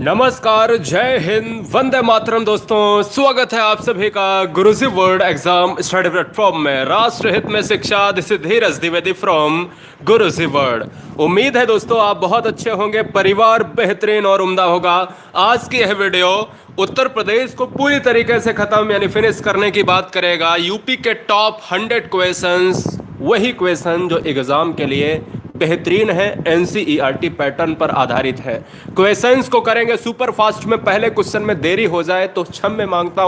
नमस्कार, जय हिंद, वंदे मातरम। दोस्तों, स्वागत है आप सभी का गुरुजी वर्ल्ड एग्जाम स्टडी प्लेटफॉर्म में। राष्ट्र हित में शिक्षा, this is Dheeraj Dwivedi from Guruji world. उम्मीद है दोस्तों आप बहुत अच्छे होंगे, परिवार बेहतरीन और उम्दा होगा। आज की यह वीडियो उत्तर प्रदेश को पूरी तरीके से खत्म यानी फिनिश करने की बात करेगा। यूपी के टॉप 100 क्वेश्चंस, वही क्वेश्चन जो एग्जाम के लिए बेहतरीन है, एनसीईआरटी पैटर्न पर आधारित है। क्वेश्चंस को करेंगे सुपर फास्ट में। पहले क्वेश्चन में देरी हो जाए तो क्षमा मांगता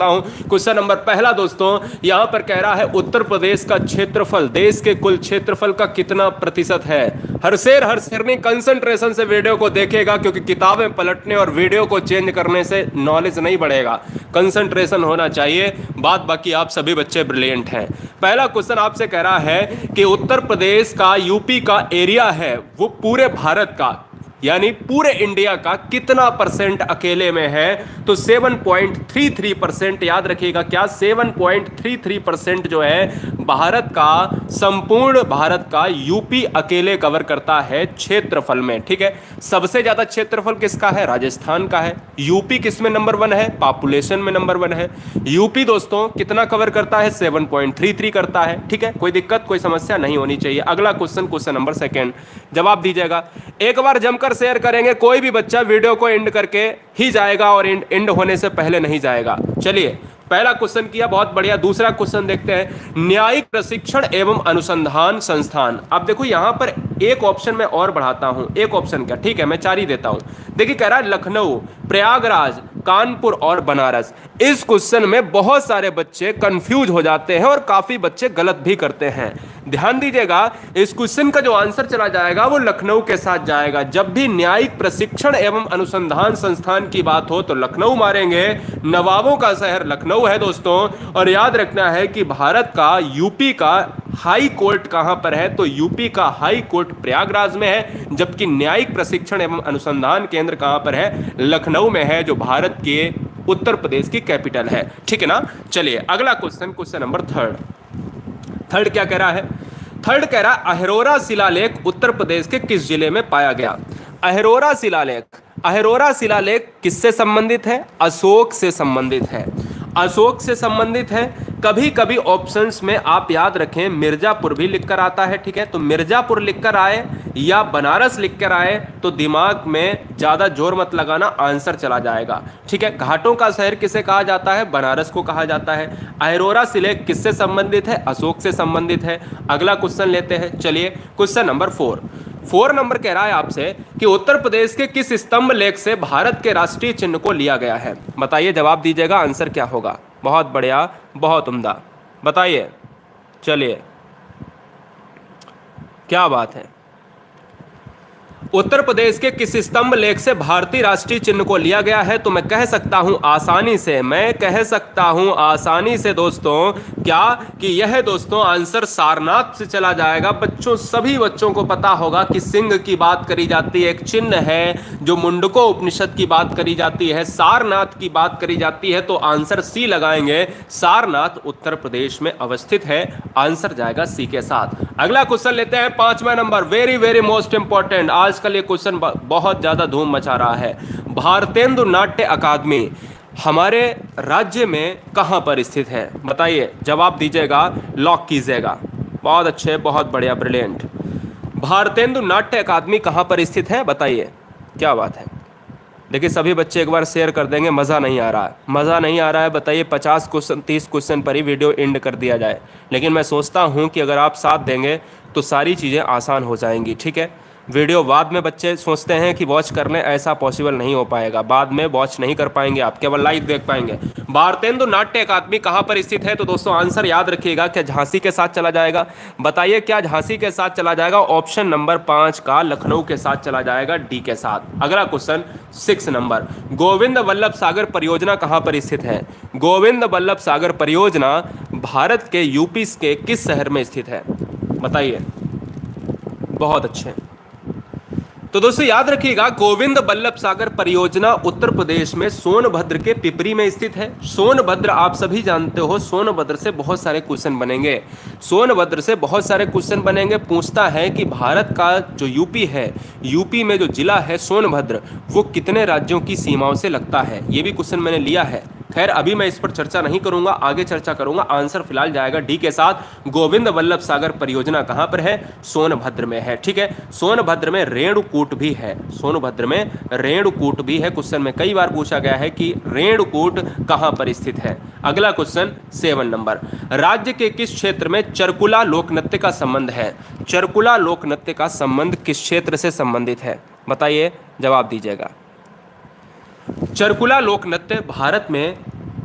हूं। क्वेश्चन नंबर पहला दोस्तों यहां पर कह रहा है उत्तर प्रदेश का क्षेत्रफल देश के कुल क्षेत्रफल का कितना प्रतिशत है। हर शेरनी कंसंट्रेशन से वीडियो को देखेगा, क्योंकि किताबें पलटने और वीडियो को चेंज करने से नॉलेज नहीं बढ़ेगा, कंसंट्रेशन होना चाहिए। बाकी आप सभी बच्चे ब्रिलियंट हैं। पहला क्वेश्चन आपसे कह रहा है कि उत्तर प्रदेश का यूपी का एरिया है वो पूरे भारत का यानी पूरे इंडिया का कितना परसेंट अकेले में है। तो 7.33%। याद रखिएगा क्या, 7.33% जो है भारत का, संपूर्ण भारत का यूपी अकेले कवर करता है क्षेत्रफल में। ठीक है, सबसे ज्यादा क्षेत्रफल किसका है? राजस्थान का है। यूपी किस में नंबर 1 है? पॉपुलेशन में नंबर 1 है। यूपी दोस्तों कितना कवर करता है? 7.33 करता है। ठीक है, कोई दिक्कत कोई समस्या नहीं होनी चाहिए। अगला क्वेश्चन, क्वेश्चन नंबर 2 जवाब दीजिएगा। एक बार जमकर शेयर करेंगे, कोई भी बच्चा वीडियो को एंड करके ही जाएगा और एंड होने से पहले नहीं जाएगा। चलिए, पहला क्वेश्चन किया, बहुत बढ़िया। दूसरा क्वेश्चन देखते हैं, न्यायिक प्रशिक्षण एवं अनुसंधान संस्थान। अब देखो यहां पर एक ऑप्शन में और बढ़ाता हूं, एक ऑप्शन क्या, ठीक है मैं 4 ही देता हूं। देखिए कह रहा है लखनऊ, प्रयागराज, कानपुर और बनारस। इस क्वेश्चन में बहुत सारे बच्चे कंफ्यूज हो जाते हैं और काफी बच्चे गलत भी करते हैं। ध्यान दीजिएगा, इस क्वेश्चन का जो आंसर चला जाएगा वो लखनऊ के साथ जाएगा। जब भी न्यायिक प्रशिक्षण एवं अनुसंधान संस्थान की बात हो तो लखनऊ मारेंगे। नवाबों का शहर लखनऊ है दोस्तों। और याद रखना है कि भारत का, यूपी का हाई कोर्ट कहां पर है? तो यूपी का हाई कोर्ट प्रयागराज में है, जबकि न्यायिक प्रशिक्षण एवं अनुसंधान केंद्र कहां पर है? लखनऊ में है, जो भारत के उत्तर प्रदेश की कैपिटल है। ठीक है ना। चलिए अगला क्वेश्चन, क्वेश्चन नंबर 3 क्या कह रहा है? 3 कह रहा है अहिरोरा शिलालेख उत्तर प्रदेश के किस जिले में पाया गया? अहिरोरा शिलालेख किससे संबंधित है? अशोक से संबंधित है। अशोक से संबंधित है। कभी कभी ऑप्शंस में आप याद रखें मिर्जापुर भी लिखकर आता है। ठीक है, तो मिर्जापुर लिखकर आए या बनारस लिखकर आए तो दिमाग में ज्यादा जोर मत लगाना, आंसर चला जाएगा। ठीक है, घाटों का शहर किसे कहा जाता है? बनारस को कहा जाता है। अहिरोरा शिलालेख किससे संबंधित है? अशोक से संबंधित है। अगला क्वेश्चन लेते हैं। चलिए क्वेश्चन नंबर 4 नंबर कह रहा है आपसे कि उत्तर प्रदेश के किस स्तंभ लेख से भारत के राष्ट्रीय चिन्ह को लिया गया है? बताइए, जवाब दीजिएगा, आंसर क्या होगा? बहुत बढ़िया, बहुत उम्दा, बताइए। चलिए, क्या बात है? उत्तर प्रदेश के किस स्तंभ लेख से भारतीय राष्ट्रीय चिन्ह को लिया गया है? तो मैं कह सकता हूं आसानी से दोस्तों क्या कि यह दोस्तों आंसर सारनाथ से चला जाएगा। बच्चों, सभी बच्चों को पता होगा कि सिंह की बात करी जाती है, एक चिन्ह है जो मुंडको उपनिषद की बात करी जाती है, सारनाथ की बात करी जाती है, तो आंसर सी लगाएंगे। सारनाथ उत्तर प्रदेश में अवस्थित है, आंसर जाएगा सी के साथ। अगला क्वेश्चन लेते हैं, 5वां number, very very most important. आजकल ये क्वेश्चन बहुत ज्यादा धूम मचा रहा है। भारतेंदु नाट्य अकादमी हमारे राज्य में कहां पर स्थित है? बताइए, जवाब दीजिएगा, लॉक कीजिएगा। बहुत अच्छे, बहुत बढ़िया, ब्रिलियंट। भारतेंदु नाट्य अकादमी कहां पर स्थित है? बताइए, क्या बात है? देखिए सभी बच्चे एक बार शेयर कर देंगे। मज़ा नहीं आ रहा है, बताइए 50 क्वेश्चन 30 क्वेश्चन पर ही वीडियो एंड कर दिया जाए। लेकिन मैं सोचता हूं कि अगर आप साथ देंगे तो सारी चीज़ें आसान हो जाएंगी। ठीक है, वीडियो बाद में बच्चे सोचते हैं कि वॉच कर लें, ऐसा पॉसिबल नहीं हो पाएगा। बाद में वॉच नहीं कर पाएंगे आप, केवल लाइव देख पाएंगे। भारतेंदु नाट्य अकादमी कहां पर स्थित है? तो दोस्तों आंसर याद रखिएगा, क्या झांसी के साथ चला जाएगा? बताइए, क्या झांसी के साथ चला जाएगा? ऑप्शन नंबर 5 का लखनऊ के साथ चला जाएगा, डी के साथ। अगला क्वेश्चन 6 नंबर, गोविंद वल्लभ सागर परियोजना कहां पर स्थित है? गोविंद वल्लभ सागर परियोजना भारत के यूपी के किस शहर में स्थित है? बताइए। बहुत अच्छे, तो दोस्तों याद रखिएगा, गोविंद बल्लभ सागर परियोजना उत्तर प्रदेश में सोनभद्र के पिपरी में स्थित है। सोनभद्र आप सभी जानते हो, सोनभद्र से बहुत सारे क्वेश्चन बनेंगे। सोनभद्र से बहुत सारे क्वेश्चन बनेंगे। पूछता है कि भारत का जो यूपी है, यूपी में जो जिला है सोनभद्र, वो कितने राज्यों की सीमाओं से लगता है। ये भी क्वेश्चन मैंने लिया है। खैर अभी मैं इस पर चर्चा नहीं करूंगा, आगे चर्चा करूंगा। आंसर फिलहाल जाएगा डी के साथ। गोविंद बल्लभ सागर परियोजना कहां पर है? सोनभद्र में है। ठीक है, सोनभद्र में रेणुकूट भी है। सोनभद्र में रेणुकूट भी है। क्वेश्चन में कई बार पूछा गया है कि रेणुकूट कहां पर स्थित है। अगला क्वेश्चन 7 नंबर, राज्य के किस क्षेत्र में चरकुला लोक नृत्य का संबंध है? चरकुला लोक नृत्य का संबंध किस क्षेत्र से संबंधित है? बताइए, जवाब दीजिएगा। चरकुला लोक नृत्य भारत में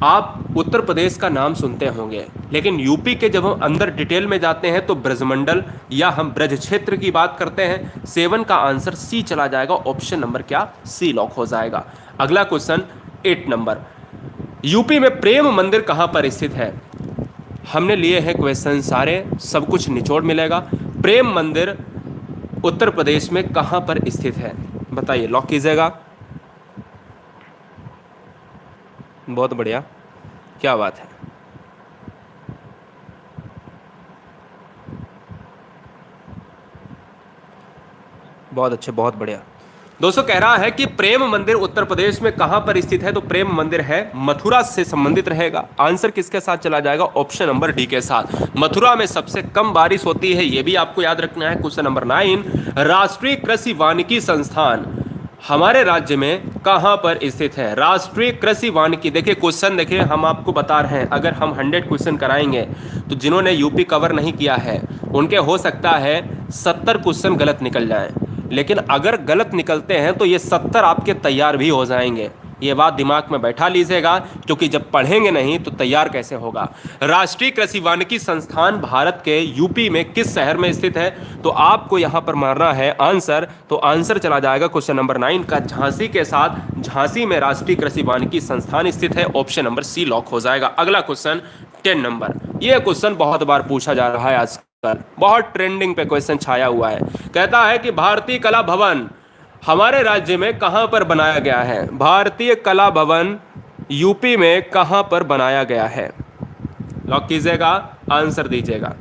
आप उत्तर प्रदेश का नाम सुनते होंगे, लेकिन यूपी के जब हम अंदर डिटेल में जाते हैं तो ब्रजमंडल या हम ब्रज क्षेत्र की बात करते हैं। 7 का आंसर सी चला जाएगा। ऑप्शन नंबर क्या? सी लॉक हो जाएगा। अगला क्वेश्चन 8 नंबर, यूपी में प्रेम मंदिर कहां पर स्थित है? हमने लिए हैं क्वेश्चन सारे, सब कुछ निचोड़ मिलेगा। प्रेम मंदिर उत्तर प्रदेश में कहां पर स्थित है? बताइए, लॉक कीजिएगा। बहुत बढ़िया, क्या बात है। बहुत अच्छे, बहुत बढ़िया। दोस्तों कह रहा है कि प्रेम मंदिर उत्तर प्रदेश में कहां पर स्थित है? तो प्रेम मंदिर है मथुरा से संबंधित रहेगा। आंसर किसके साथ चला जाएगा? ऑप्शन नंबर डी के साथ। मथुरा में सबसे कम बारिश होती है, यह भी आपको याद रखना है। क्वेश्चन नंबर 9, राष्ट्रीय कृषि वानिकी संस्थान हमारे राज्य में कहां पर स्थित है? राष्ट्रीय कृषि वानिकी, देखिए क्वेश्चन देखिए, हम आपको बता रहे हैं, अगर हम 100 क्वेश्चन कराएंगे तो जिन्होंने यूपी कवर नहीं किया है उनके हो सकता है 70 क्वेश्चन गलत निकल जाएं, लेकिन अगर गलत निकलते हैं तो ये 70 आपके तैयार भी हो जाएंगे। ये बात दिमाग में बैठा लीजिएगा, क्योंकि जब पढ़ेंगे नहीं तो तैयार कैसे होगा। राष्ट्रीय कृषि वानिकी संस्थान भारत के यूपी में किस शहर में स्थित है? तो आपको यहां पर मारना है आंसर। तो आंसर चला जाएगा क्वेश्चन नंबर 9 का झांसी के साथ। झांसी में राष्ट्रीय कृषि वानिकी संस्थान स्थित है। ऑप्शन नंबर सी लॉक हो जाएगा। अगला क्वेश्चन 10 नंबर, यह क्वेश्चन बहुत बार पूछा जा रहा है आजकल, बहुत ट्रेंडिंग पे क्वेश्चन छाया हुआ है। कहता है कि भारतीय कला भवन हमारे राज्य में कहां पर बनाया गया है? भारतीय कला भवन यूपी में कहां पर बनाया गया है? लॉक कीजिएगा, आंसर दीजिएगा।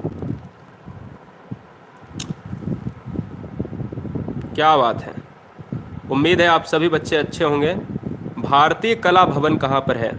क्या बात है, उम्मीद है आप सभी बच्चे अच्छे होंगे। भारतीय कला भवन कहां पर है?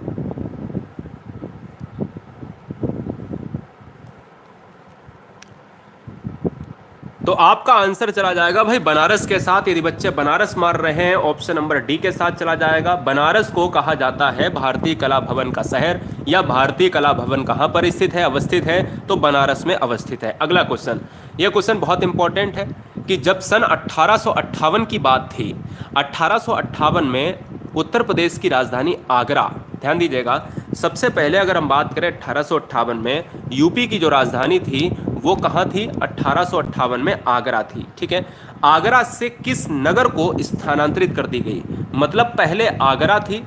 तो आपका आंसर चला जाएगा भाई बनारस के साथ। यदि बच्चे बनारस मार रहे हैं, ऑप्शन नंबर डी के साथ चला जाएगा। बनारस को कहा जाता है भारतीय कला भवन का शहर, या भारतीय कला भवन कहां पर स्थित है, अवस्थित है? तो बनारस में अवस्थित है। अगला क्वेश्चन, यह क्वेश्चन बहुत इंपॉर्टेंट है कि जब सन 1858 की बात थी, 1858 में उत्तर प्रदेश की राजधानी आगरा, ध्यान दीजिएगा, सबसे पहले अगर हम बात करें 1858 में यूपी की जो राजधानी थी वो कहाँ थी? 1858 में आगरा थी। ठीक है, आगरा से किस नगर को स्थानांतरित कर दी गई? मतलब पहले आगरा थी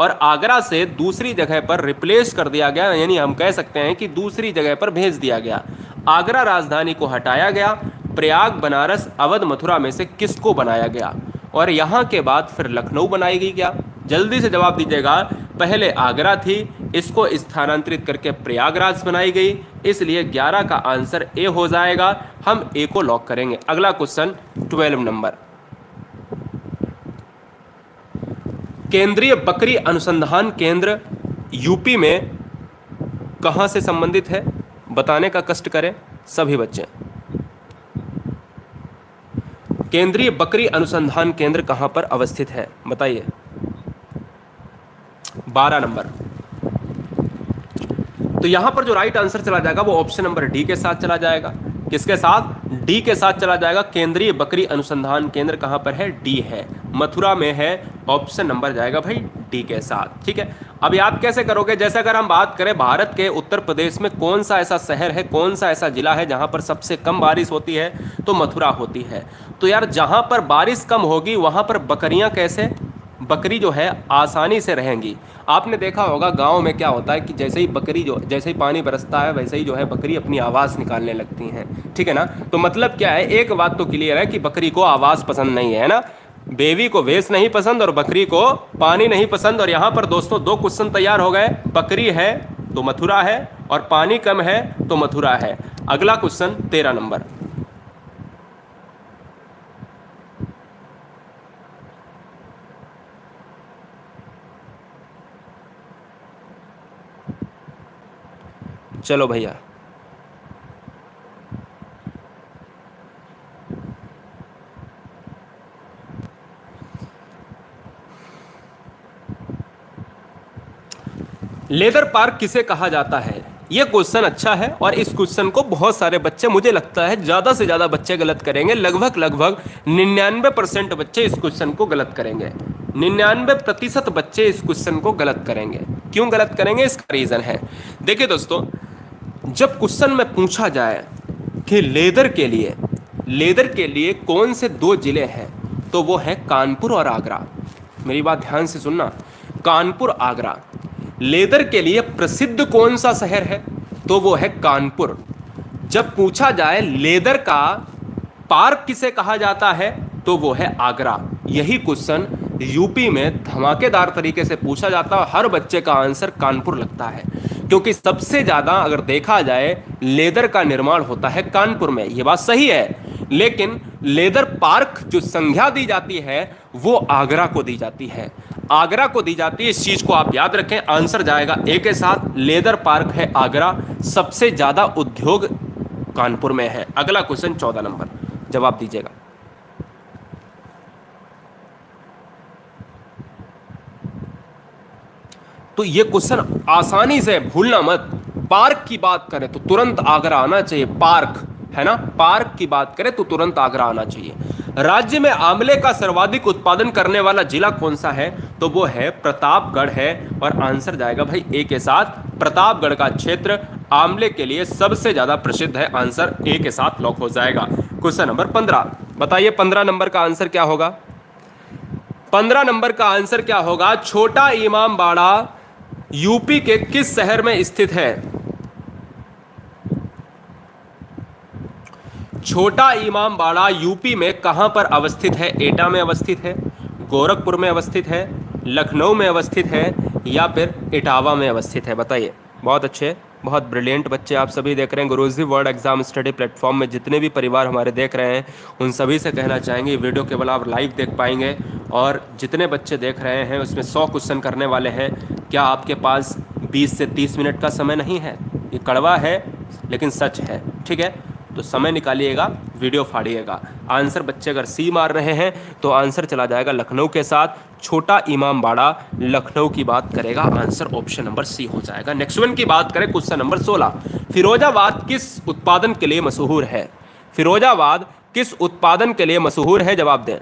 और आगरा से दूसरी जगह पर रिप्लेस कर दिया गया, यानी हम कह सकते हैं कि दूसरी जगह पर भेज दिया गया। आगरा राजधानी को हटाया गया। प्रयाग, बनारस, अवध, मथुरा में से किसको बनाया गया? और यहाँ के बाद फिर लखनऊ बनाई गई क्या? जल्दी से जवाब दीजिएगा। पहले आगरा थी, इसको स्थानांतरित करके प्रयागराज बनाई गई, इसलिए 11 का आंसर ए हो जाएगा। हम ए को लॉक करेंगे। अगला क्वेश्चन 12 नंबर, केंद्रीय बकरी अनुसंधान केंद्र यूपी में कहां से संबंधित है? बताने का कष्ट करें सभी बच्चे। केंद्रीय बकरी अनुसंधान केंद्र कहां पर अवस्थित है? बताइए। 12 नंबर, तो यहां पर जो राइट आंसर चला जाएगा वो ऑप्शन नंबर डी के साथ चला जाएगा। किसके साथ? डी के साथ चला जाएगा। केंद्रीय बकरी अनुसंधान केंद्र कहां पर है? डी है, मथुरा में है। ऑप्शन नंबर जाएगा भाई डी के साथ। ठीक है, अब याद कैसे करोगे? जैसे अगर हम बात करें भारत के उत्तर प्रदेश में कौन सा ऐसा शहर है, कौन सा ऐसा जिला है जहां पर सबसे कम बारिश होती है? तो मथुरा होती है। तो यार जहां पर बारिश कम होगी वहां पर बकरियां कैसे? बकरी जो है आसानी से रहेंगी। आपने देखा होगा गांव में क्या होता है कि जैसे ही पानी बरसता है वैसे ही जो है बकरी अपनी आवाज़ निकालने लगती हैं, ठीक है ना। तो मतलब क्या है, एक बात तो क्लियर है कि बकरी को आवाज़ पसंद नहीं है ना, बेवी को वेश नहीं पसंद और बकरी को पानी नहीं पसंद। और यहाँ पर दोस्तों दो क्वेश्चन तैयार हो गए, बकरी है तो मथुरा है और पानी कम है तो मथुरा है। अगला क्वेश्चन 13 नंबर। चलो भैया, लेदर पार्क किसे कहा जाता है? यह क्वेश्चन अच्छा है और इस क्वेश्चन को बहुत सारे बच्चे, मुझे लगता है ज्यादा से ज्यादा बच्चे गलत करेंगे। लगभग 99% बच्चे इस क्वेश्चन को गलत करेंगे। 99% बच्चे इस क्वेश्चन को गलत करेंगे। क्यों गलत करेंगे, इसका रीजन है। देखिए दोस्तों, जब क्वेश्चन में पूछा जाए कि लेदर के लिए कौन से दो जिले हैं, तो वो है कानपुर और आगरा। मेरी बात ध्यान से सुनना, कानपुर आगरा। लेदर के लिए प्रसिद्ध कौन सा शहर है, तो वो है कानपुर। जब पूछा जाए लेदर का पार्क किसे कहा जाता है, तो वो है आगरा। यही क्वेश्चन यूपी में धमाकेदार तरीके से पूछा जाता है। हर बच्चे का आंसर कानपुर लगता है, क्योंकि सबसे ज्यादा अगर देखा जाए लेदर का निर्माण होता है कानपुर में। यह बात सही है, लेकिन लेदर पार्क जो संज्ञा दी जाती है वो आगरा को दी जाती है। आगरा को दी जाती है, इस चीज को आप याद रखें। आंसर जाएगा ए के साथ, लेदर पार्क है आगरा, सबसे ज्यादा उद्योग कानपुर में है। अगला क्वेश्चन 14 नंबर, जवाब दीजिएगा। तो ये क्वेश्चन आसानी से भूलना मत। पार्क की बात करें तो तुरंत आगरा आना चाहिए, पार्क है ना। पार्क की बात करें तो तुरंत आगरा आना चाहिए। राज्य में आंवले का सर्वाधिक उत्पादन करने वाला जिला कौन सा है, तो वो है प्रतापगढ़ है। और आंसर जाएगा भाई ए के साथ, प्रतापगढ़ का क्षेत्र आंवले के लिए सबसे ज्यादा प्रसिद्ध है। आंसर ए के साथ लॉक हो जाएगा। क्वेश्चन नंबर 15, बताइए 15 नंबर का आंसर क्या होगा। 15 नंबर का आंसर क्या होगा? छोटा इमामबाड़ा यूपी के किस शहर में स्थित है? छोटा इमामबाड़ा यूपी में कहां पर अवस्थित है? एटा में अवस्थित है, गोरखपुर में अवस्थित है, लखनऊ में अवस्थित है, या फिर इटावा में अवस्थित है? बताइए। बहुत अच्छे, बहुत ब्रिलियंट बच्चे आप सभी देख रहे हैं गुरुजी वर्ल्ड एग्जाम स्टडी प्लेटफॉर्म में। जितने भी परिवार हमारे देख रहे हैं उन सभी से कहना चाहेंगे वीडियो केवल आप लाइव देख पाएंगे। और जितने बच्चे देख रहे हैं उसमें 100 क्वेश्चन करने वाले हैं। क्या आपके पास 20 से 30 मिनट का समय नहीं है? ये कड़वा है लेकिन सच है, ठीक है। तो समय निकालिएगा, वीडियो फाड़िएगा। आंसर बच्चे अगर सी मार रहे हैं तो आंसर चला जाएगा लखनऊ के साथ। छोटा इमामबाड़ा लखनऊ की बात करेगा, आंसर ऑप्शन नंबर सी हो जाएगा। नेक्स्ट वन की बात करें, क्वेश्चन नंबर 16, फिरोजाबाद किस उत्पादन के लिए मशहूर है? फिरोजाबाद किस उत्पादन के लिए मशहूर है? जवाब दें।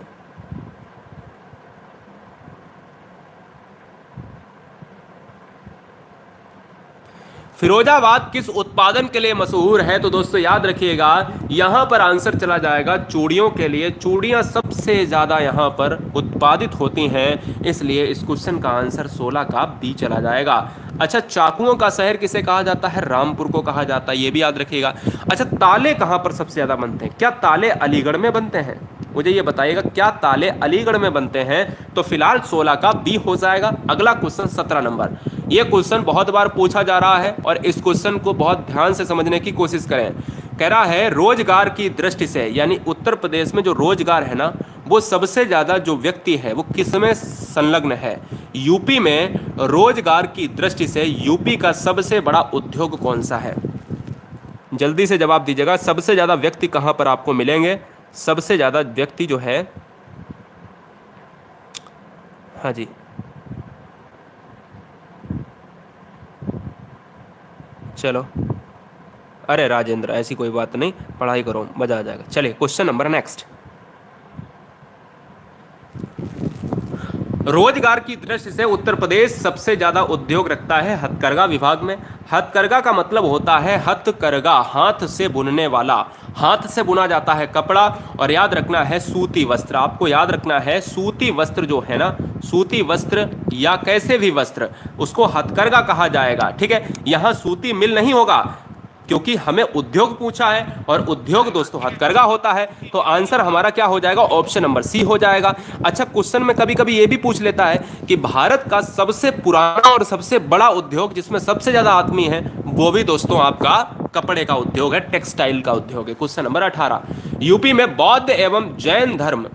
फिरोजाबाद किस उत्पादन के लिए मशहूर है? तो दोस्तों याद रखिएगा, यहां पर आंसर चला जाएगा चूड़ियों के लिए। चूड़ियां सबसे ज्यादा यहां पर उत्पादित होती हैं, इसलिए इस क्वेश्चन का आंसर 16 का बी चला जाएगा। अच्छा, चाकुओं का शहर किसे कहा जाता है? रामपुर को कहा जाता है, ये भी याद रखिएगा। अच्छा, ताले कहां पर सबसे ज्यादा बनते हैं? क्या ताले अलीगढ़ में बनते हैं? मुझे ये बताइएगा, क्या ताले अलीगढ़ में बनते हैं? तो फिलहाल 16 का बी हो जाएगा। अगला क्वेश्चन 17 नंबर, ये क्वेश्चन बहुत बार पूछा जा रहा है और इस क्वेश्चन को बहुत ध्यान से समझने की कोशिश करें। कह रहा है रोजगार की दृष्टि से, यानी उत्तर प्रदेश में जो रोजगार है ना, वो सबसे ज्यादा जो व्यक्ति है वो किसमें संलग्न है? यूपी में रोजगार की दृष्टि से यूपी का सबसे बड़ा उद्योग कौन सा है? जल्दी से जवाब दीजिएगा। सबसे ज्यादा व्यक्ति कहां पर आपको मिलेंगे? सबसे ज्यादा व्यक्ति जो है, हाँ जी, चलो, अरे राजेंद्र ऐसी कोई बात नहीं, पढ़ाई करो, मजा आ जाएगा। चलिए क्वेश्चन नंबर नेक्स्ट। रोजगार की दृष्टि से उत्तर प्रदेश सबसे ज्यादा उद्योग रखता है हथकरघा विभाग में। हथकरघा का मतलब होता है हथकरघा, हाथ से बुनने वाला। हाथ से बुना जाता है कपड़ा, और याद रखना है सूती वस्त्र। आपको याद रखना है सूती वस्त्र जो है ना, सूती वस्त्र या कैसे भी वस्त्र, उसको हथकरघा कहा जाएगा। ठीक है, यहां सूती मिल नहीं होगा, क्योंकि हमें उद्योग पूछा है, और उद्योग दोस्तों हथकरघा होता है। तो आंसर हमारा क्या हो जाएगा, ऑप्शन नंबर सी हो जाएगा। अच्छा, क्वेश्चन में कभी कभी ये भी पूछ लेता है कि भारत का सबसे पुराना और सबसे बड़ा उद्योग जिसमें सबसे ज्यादा आदमी है, वो भी दोस्तों आपका कपड़े का उद्योग है, टेक्सटाइल का उद्योग है। क्वेश्चन नंबर 18, यूपी में बौद्ध एवं जैन धर्म,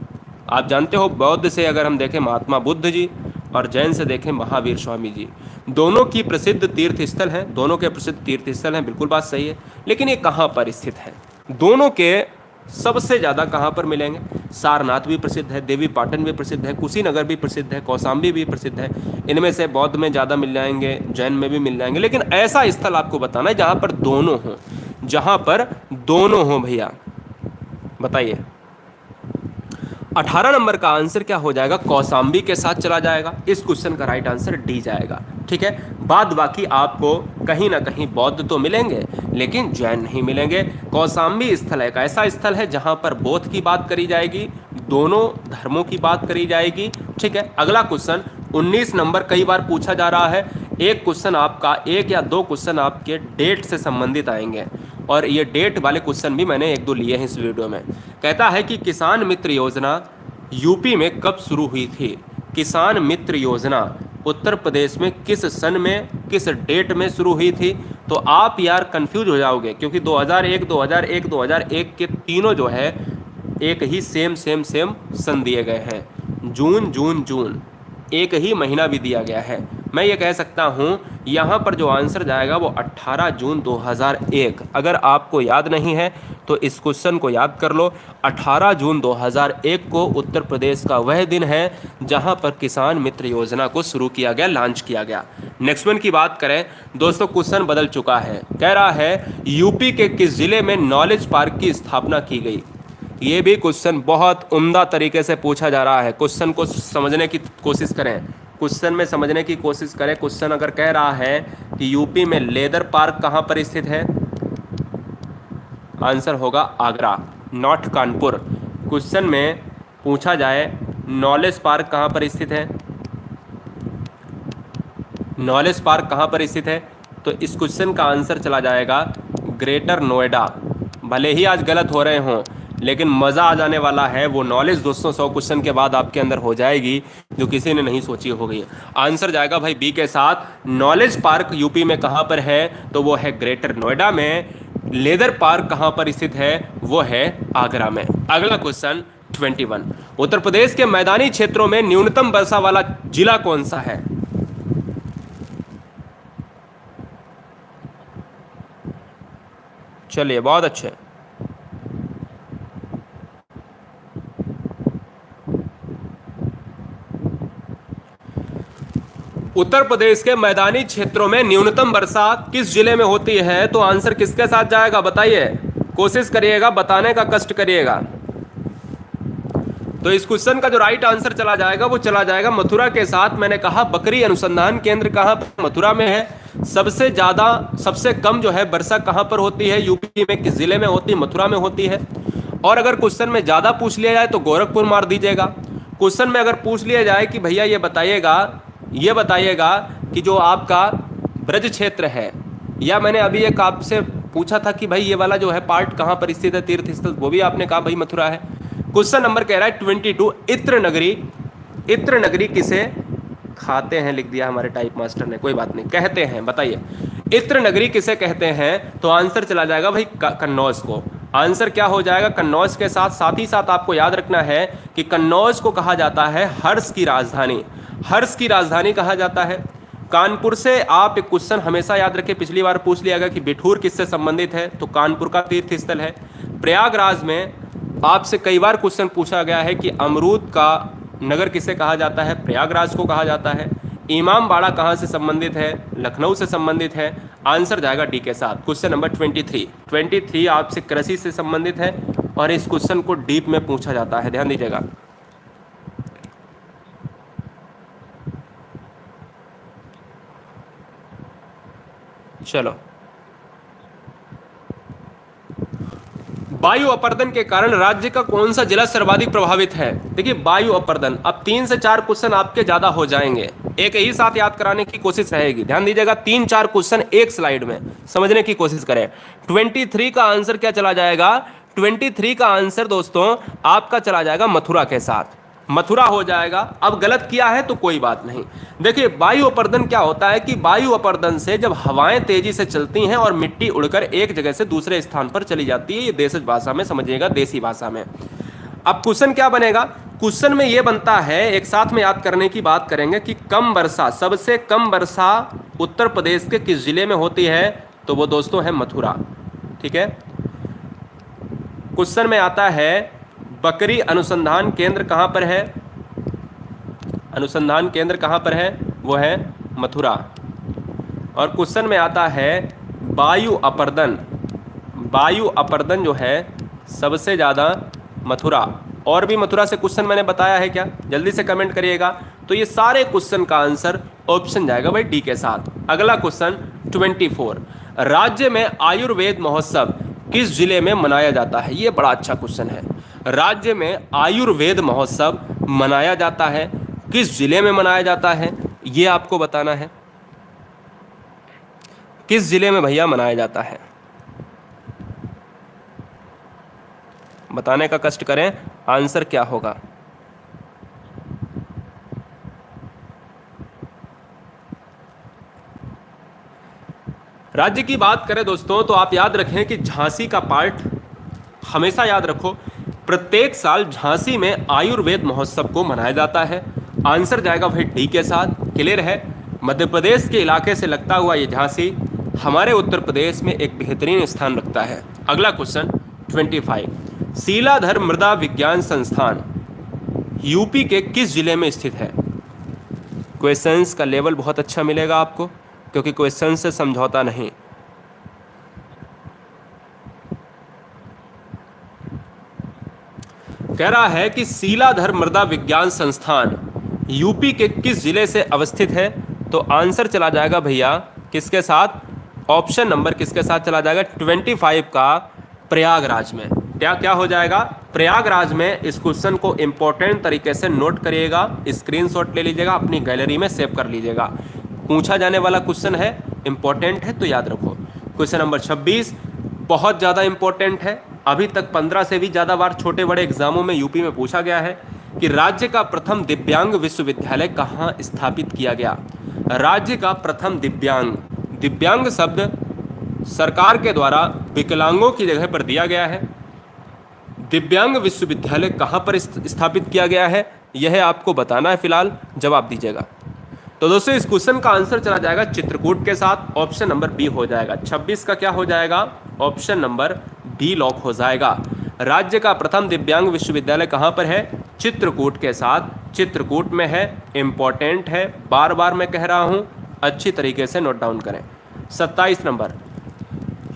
आप जानते हो बौद्ध से अगर हम देखें महात्मा बुद्ध जी, और जैन से देखें महावीर स्वामी जी, दोनों की प्रसिद्ध तीर्थ स्थल हैं, दोनों के प्रसिद्ध तीर्थ स्थल हैं, बिल्कुल बात सही है। लेकिन ये कहाँ पर स्थित है, दोनों के सबसे ज़्यादा कहाँ पर मिलेंगे? सारनाथ भी प्रसिद्ध है, देवी पाटन भी प्रसिद्ध है, कुशीनगर भी प्रसिद्ध है, कौशाम्बी भी प्रसिद्ध है। इनमें से बौद्ध में ज़्यादा मिल जाएंगे, जैन में भी मिल जाएंगे, लेकिन ऐसा स्थल आपको बताना है जहाँ पर दोनों हों, जहाँ पर दोनों हों भैया, बताइए। 18 नंबर का आंसर क्या हो जाएगा, कौशाम्बी के साथ चला जाएगा। इस क्वेश्चन का राइट आंसर डी जाएगा। ठीक है, बाद बाकी आपको कहीं ना कहीं बौद्ध तो मिलेंगे, लेकिन जैन नहीं मिलेंगे। कौशाम्बी स्थल एक ऐसा स्थल है जहां पर बौद्ध की बात करी जाएगी, दोनों धर्मों की बात करी जाएगी। ठीक है, अगला क्वेश्चन 19 नंबर कई बार पूछा जा रहा है। एक क्वेश्चन आपका, एक या दो क्वेश्चन आपके डेट से संबंधित आएंगे, और ये डेट वाले क्वेश्चन भी मैंने एक दो लिए हैं इस वीडियो में। कहता है कि किसान मित्र योजना यूपी में कब शुरू हुई थी? किसान मित्र योजना उत्तर प्रदेश में किस सन में, किस डेट में शुरू हुई थी? तो आप यार कंफ्यूज हो जाओगे, क्योंकि 2001, 2001, 2001 के तीनों जो है एक ही सेम सन दिए गए हैं। जून जून जून, एक ही महीना भी दिया गया है। मैं ये कह सकता हूँ यहाँ पर जो आंसर जाएगा वो 18 जून 2001। अगर आपको याद नहीं है तो इस क्वेश्चन को याद कर लो। 18 जून 2001 को उत्तर प्रदेश का वह दिन है जहाँ पर किसान मित्र योजना को शुरू किया गया, लॉन्च किया गया। नेक्स्ट वन की बात करें दोस्तों, क्वेश्चन बदल चुका है। कह रहा है यूपी के किस जिले में नॉलेज पार्क की स्थापना की गई? ये भी क्वेश्चन बहुत उम्दा तरीके से पूछा जा रहा है। क्वेश्चन को समझने की कोशिश करें, क्वेश्चन में समझने की कोशिश करें। क्वेश्चन अगर कह रहा है कि यूपी में लेदर पार्क कहाँ पर स्थित है, आंसर होगा आगरा, नॉट कानपुर। क्वेश्चन में पूछा जाए नॉलेज पार्क कहाँ पर स्थित है, नॉलेज पार्क कहाँ पर स्थित है, तो इस क्वेश्चन का आंसर चला जाएगा ग्रेटर नोएडा। भले ही आज गलत हो रहे हों, लेकिन मज़ा आ जाने वाला है। वो नॉलेज दोस्तों 100 क्वेश्चन के बाद आपके अंदर हो जाएगी जो किसी ने नहीं सोची होगी। आंसर जाएगा भाई बी के साथ। नॉलेज पार्क यूपी में कहाँ पर है, तो वो है ग्रेटर नोएडा में। लेदर पार्क कहाँ पर स्थित है, वो है आगरा में। अगला क्वेश्चन 21, उत्तर प्रदेश के मैदानी क्षेत्रों में न्यूनतम वर्षा वाला जिला कौन सा है? चलिए, बहुत अच्छे। उत्तर प्रदेश के मैदानी क्षेत्रों में न्यूनतम वर्षा किस जिले में होती है? तो आंसर किसके साथ जाएगा, बताइए, कोशिश करिएगा, बताने का कष्ट करिएगा। तो इस क्वेश्चन का जो राइट आंसर चला जाएगा वो चला जाएगा मथुरा के साथ। मैंने कहा बकरी अनुसंधान केंद्र कहाँ पर, मथुरा में है। सबसे ज्यादा, सबसे कम जो है वर्षा कहाँ पर होती है यूपी में, किस जिले में होती है? मथुरा में होती है। और अगर क्वेश्चन में ज्यादा पूछ लिया जाए तो गोरखपुर मार दीजिएगा। क्वेश्चन में अगर पूछ लिया जाए कि भैया ये बताइएगा कि जो आपका ब्रज क्षेत्र है, या मैंने अभी एक आपसे पूछा था कि भाई ये वाला जो है पार्ट कहाँ पर स्थित है, तीर्थ स्थल, वो भी आपने कहा भाई मथुरा है। क्वेश्चन नंबर कह रहा है 22, इत्र नगरी, इत्र नगरी किसे खाते हैं, लिख दिया हमारे टाइप मास्टर ने, कोई बात नहीं, कहते हैं, बताइए इत्र नगरी किसे कहते हैं? तो आंसर चला जाएगा भाई कन्नौज को। आंसर क्या हो जाएगा, कन्नौज के साथ। साथ ही साथ आपको याद रखना है कि कन्नौज को कहा जाता है हर्ष की राजधानी, हर्ष की राजधानी कहा जाता है। कानपुर से आप एक क्वेश्चन हमेशा याद रखें, पिछली बार पूछ लिया गया कि बिठूर किससे संबंधित है, तो कानपुर का तीर्थ स्थल है। प्रयागराज में आपसे कई बार क्वेश्चन पूछा गया है कि अमरूद का नगर किसे कहा जाता है, प्रयागराज को कहा जाता है। इमामबाड़ा कहाँ से संबंधित है, लखनऊ से संबंधित है। आंसर जाएगा डी के साथ। क्वेश्चन नंबर 23 आपसे कृषि से संबंधित है, और इस क्वेश्चन को डीप में पूछा जाता है, ध्यान दीजिएगा। चलो, वायु अपर्दन के कारण राज्य का कौन सा जिला सर्वाधिक प्रभावित है? देखिए वायु अपर्दन, अब 3 से 4 क्वेश्चन आपके ज्यादा हो जाएंगे, एक ही साथ याद कराने की कोशिश रहेगी। ध्यान दीजिएगा, 3-4 क्वेश्चन एक स्लाइड में, समझने की कोशिश करें। 23 का आंसर क्या चला जाएगा? 23 का आंसर दोस्तों आपका चला जाएगा मथुरा के साथ, मथुरा हो जाएगा। अब गलत किया है तो कोई बात नहीं। देखिए वायु अपर्दन क्या होता है कि वायु अपर्दन से जब हवाएं तेजी से चलती हैं और मिट्टी उड़कर एक जगह से दूसरे स्थान पर चली जाती है, ये देशज भाषा में समझिएगा, देसी भाषा में। अब क्वेश्चन क्या बनेगा? क्वेश्चन में ये बनता है, एक साथ में याद करने की बात करेंगे कि कम वर्षा, सबसे कम वर्षा उत्तर प्रदेश के किस जिले में होती है? तो वो दोस्तों है मथुरा। ठीक है, क्वेश्चन में आता है बकरी अनुसंधान केंद्र कहां पर है? अनुसंधान केंद्र कहां पर है? वो है मथुरा। और क्वेश्चन में आता है वायु अपर्दन, वायु अपर्दन जो है सबसे ज़्यादा मथुरा। और भी मथुरा से क्वेश्चन मैंने बताया है क्या? जल्दी से कमेंट करिएगा। तो ये सारे क्वेश्चन का आंसर ऑप्शन जाएगा भाई डी के साथ। अगला क्वेश्चन 24, राज्य में आयुर्वेद महोत्सव किस जिले में मनाया जाता है? ये बड़ा अच्छा क्वेश्चन है। राज्य में आयुर्वेद महोत्सव मनाया जाता है, किस जिले में मनाया जाता है ये आपको बताना है। किस जिले में भैया मनाया जाता है, बताने का कष्ट करें, आंसर क्या होगा। राज्य की बात करें दोस्तों तो आप याद रखें कि झांसी का पार्ट हमेशा याद रखो, प्रत्येक साल झांसी में आयुर्वेद महोत्सव को मनाया जाता है। आंसर जाएगा भाई डी के साथ। क्लियर है, मध्य प्रदेश के इलाके से लगता हुआ ये झांसी हमारे उत्तर प्रदेश में एक बेहतरीन स्थान रखता है। अगला क्वेश्चन 25, शीलाधर मृदा विज्ञान संस्थान यूपी के किस जिले में स्थित है? क्वेश्चंस का लेवल बहुत अच्छा मिलेगा आपको, क्योंकि क्वेश्चन से समझौता नहीं। कह रहा है कि शीलाधर मृदा विज्ञान संस्थान यूपी के किस जिले से अवस्थित है? तो आंसर चला जाएगा भैया किसके साथ? ऑप्शन नंबर किसके साथ चला जाएगा? 25 का प्रयागराज में। क्या क्या हो जाएगा? प्रयागराज में। इस क्वेश्चन को इंपॉर्टेंट तरीके से नोट करिएगा, स्क्रीनशॉट ले लीजिएगा, अपनी गैलरी में सेव कर लीजिएगा। पूछा जाने वाला क्वेश्चन है, इंपॉर्टेंट है तो याद रखो। क्वेश्चन नंबर 26 बहुत ज़्यादा इंपॉर्टेंट है। अभी तक 15 से भी ज़्यादा बार छोटे बड़े एग्जामों में यूपी में पूछा गया है कि राज्य का प्रथम दिव्यांग विश्वविद्यालय कहाँ स्थापित किया गया? राज्य का प्रथम दिव्यांग, दिव्यांग शब्द सरकार के द्वारा विकलांगों की जगह पर दिया गया है। दिव्यांग विश्वविद्यालय कहाँ पर स्थापित किया गया है यह आपको बताना है, फिलहाल जवाब दीजिएगा। तो दोस्तों इस क्वेश्चन का आंसर चला जाएगा चित्रकूट के साथ, ऑप्शन नंबर बी हो जाएगा। 26 का क्या हो जाएगा? ऑप्शन नंबर बी लॉक हो जाएगा। राज्य का प्रथम दिव्यांग विश्वविद्यालय कहाँ पर है? चित्रकूट के साथ, चित्रकूट में है। इंपॉर्टेंट है, बार बार मैं कह रहा हूँ, अच्छी तरीके से नोट डाउन करें। 27 नंबर,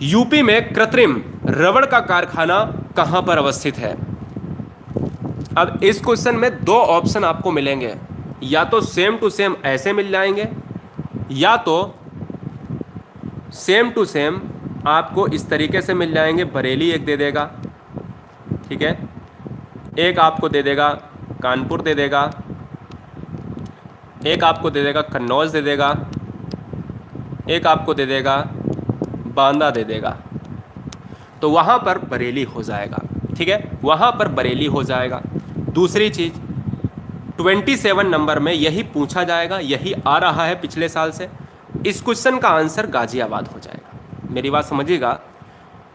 यूपी में कृत्रिम रबड़ का कारखाना कहाँ पर अवस्थित है? अब इस क्वेश्चन में 2 ऑप्शन आपको मिलेंगे, या तो सेम टू सेम ऐसे मिल जाएंगे, या तो सेम टू सेम आपको इस तरीके से मिल जाएंगे। बरेली एक दे देगा, ठीक है, एक आपको दे देगा कानपुर दे देगा, एक आपको दे देगा कन्नौज दे देगा, एक आपको दे देगा बांदा दे देगा। तो वहाँ पर बरेली हो जाएगा, ठीक है, वहाँ पर बरेली हो जाएगा। दूसरी चीज़ 27 नंबर में यही पूछा जाएगा, यही आ रहा है पिछले साल से। इस क्वेश्चन का आंसर गाजियाबाद हो जाएगा। मेरी बात समझिएगा।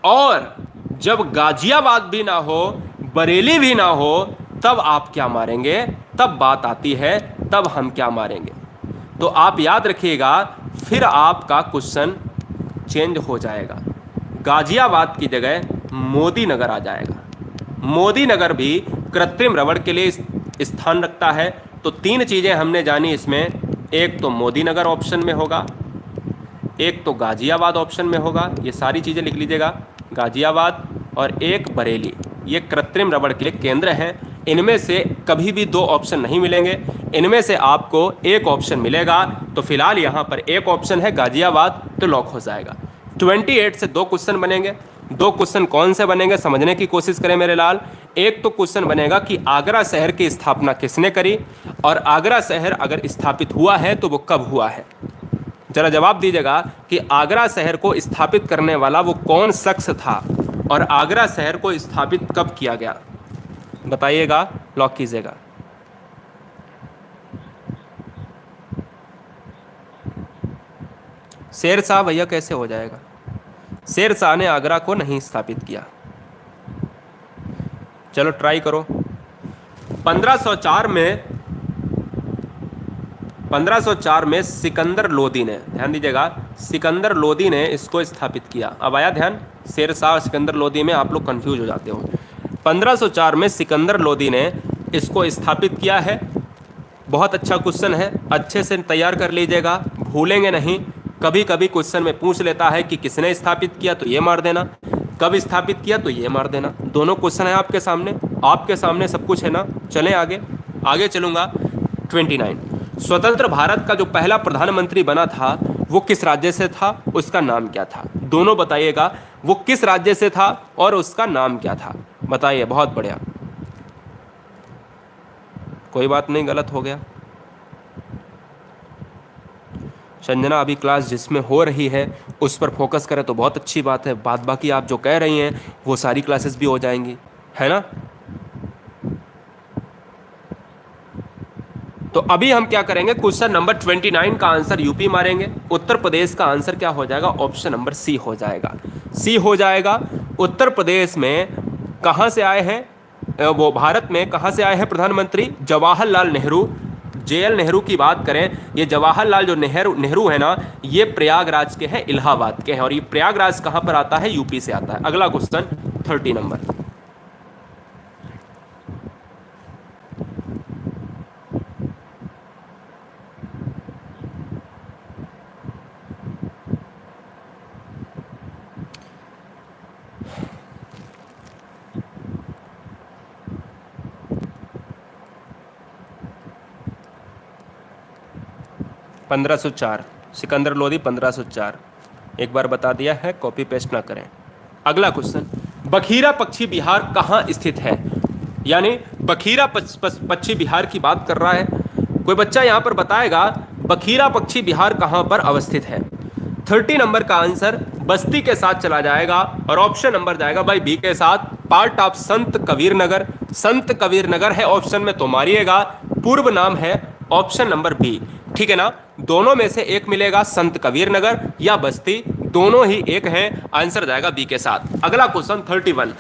और जब गाजियाबाद भी ना हो, बरेली भी ना हो, तब आप क्या मारेंगे? तब बात आती है, तब हम क्या मारेंगे? तो आप याद रखिएगा, फिर आपका क्वेश्चन चेंज हो जाएगा। गाजियाबाद की जगह मोदी नगर आ जाएगा। मोदी नगर भी कृत्रिम रबड़ के लिए स्थान रखता है। तो 3 चीज़ें हमने जानी इसमें, एक तो मोदी नगर ऑप्शन में होगा, एक तो गाजियाबाद ऑप्शन में होगा, ये सारी चीज़ें लिख लीजिएगा, गाजियाबाद, और एक बरेली, ये कृत्रिम रबड़ के केंद्र हैं। इनमें से कभी भी 2 ऑप्शन नहीं मिलेंगे, इनमें से आपको एक ऑप्शन मिलेगा। तो फिलहाल यहाँ पर एक ऑप्शन है गाजियाबाद, तो लॉक हो जाएगा। 28 से 2 क्वेश्चन बनेंगे। दो क्वेश्चन कौन से बनेंगे समझने की कोशिश करें मेरे लाल। एक तो क्वेश्चन बनेगा कि आगरा शहर की स्थापना किसने करी, और आगरा शहर अगर स्थापित हुआ है तो वो कब हुआ है। जरा जवाब दीजिएगा कि आगरा शहर को स्थापित करने वाला वो कौन शख्स था और आगरा शहर को स्थापित कब किया गया, बताइएगा, लॉक कीजिएगा। शेर शाह भैया कैसे हो जाएगा, शेर शाह ने आगरा को नहीं स्थापित किया। चलो ट्राई करो। 1504 में सिकंदर लोदी ने, ध्यान दीजिएगा, सिकंदर लोदी ने इसको स्थापित किया। अब आया ध्यान, शेर शाह सिकंदर लोदी में आप लोग कंफ्यूज हो जाते हो। 1504 में सिकंदर लोदी ने इसको स्थापित किया है। बहुत अच्छा क्वेश्चन है, अच्छे से तैयार कर लीजिएगा, भूलेंगे नहीं। कभी कभी क्वेश्चन में पूछ लेता है कि किसने स्थापित किया, तो ये मार देना, कब स्थापित किया तो ये मार देना। दोनों क्वेश्चन है आपके सामने सब कुछ है ना। चलें आगे चलूंगा। 29, स्वतंत्र भारत का जो पहला प्रधानमंत्री बना था वो किस राज्य से था, उसका नाम क्या था। दोनों बताइएगा, वो किस राज्य से था और उसका नाम क्या था, बताइए। बहुत बढ़िया, कोई बात नहीं, गलत हो गया। संजना अभी क्लास जिसमें हो रही है उस पर फोकस करें तो बहुत अच्छी बात है, बात बाकी आप जो कह रही हैं वो सारी क्लासेस भी हो जाएंगी, है ना। तो अभी हम क्या करेंगे, क्वेश्चन नंबर 29 का आंसर यूपी मारेंगे। उत्तर प्रदेश का आंसर क्या हो जाएगा, ऑप्शन नंबर सी हो जाएगा। उत्तर प्रदेश में कहां से आए हैं, वो भारत में कहां से आए हैं प्रधानमंत्री, जवाहरलाल नेहरू। जेएल नेहरू की बात करें, ये जवाहरलाल जो नेहरू है ना, ये प्रयागराज के हैं, इलाहाबाद के हैं, और ये प्रयागराज कहां पर आता है, यूपी से आता है। अगला क्वेश्चन 30 नंबर। पंद्रह 1504 सिकंदर लोदी 1504, एक बार बता दिया है, कॉपी पेस्ट ना करें। अगला क्वेश्चन, बखीरा पक्षी विहार कहाँ स्थित है, यानी बखीरा पक्षी विहार की बात कर रहा है कोई बच्चा, यहाँ पर बताएगा बखीरा पक्षी विहार कहाँ पर अवस्थित है। 30 नंबर का आंसर बस्ती के साथ चला जाएगा और ऑप्शन नंबर जाएगा भाई बी के साथ, पार्ट ऑफ संत कबीर नगर। संत कबीर नगर है ऑप्शन में तो मारिएगा, पूर्व नाम है ऑप्शन नंबर बी, ठीक है ना। दोनों में से एक मिलेगा, संत कबीर नगर या बस्ती, दोनों ही एक हैं, आंसर जाएगा बी के साथ। अगला question 31,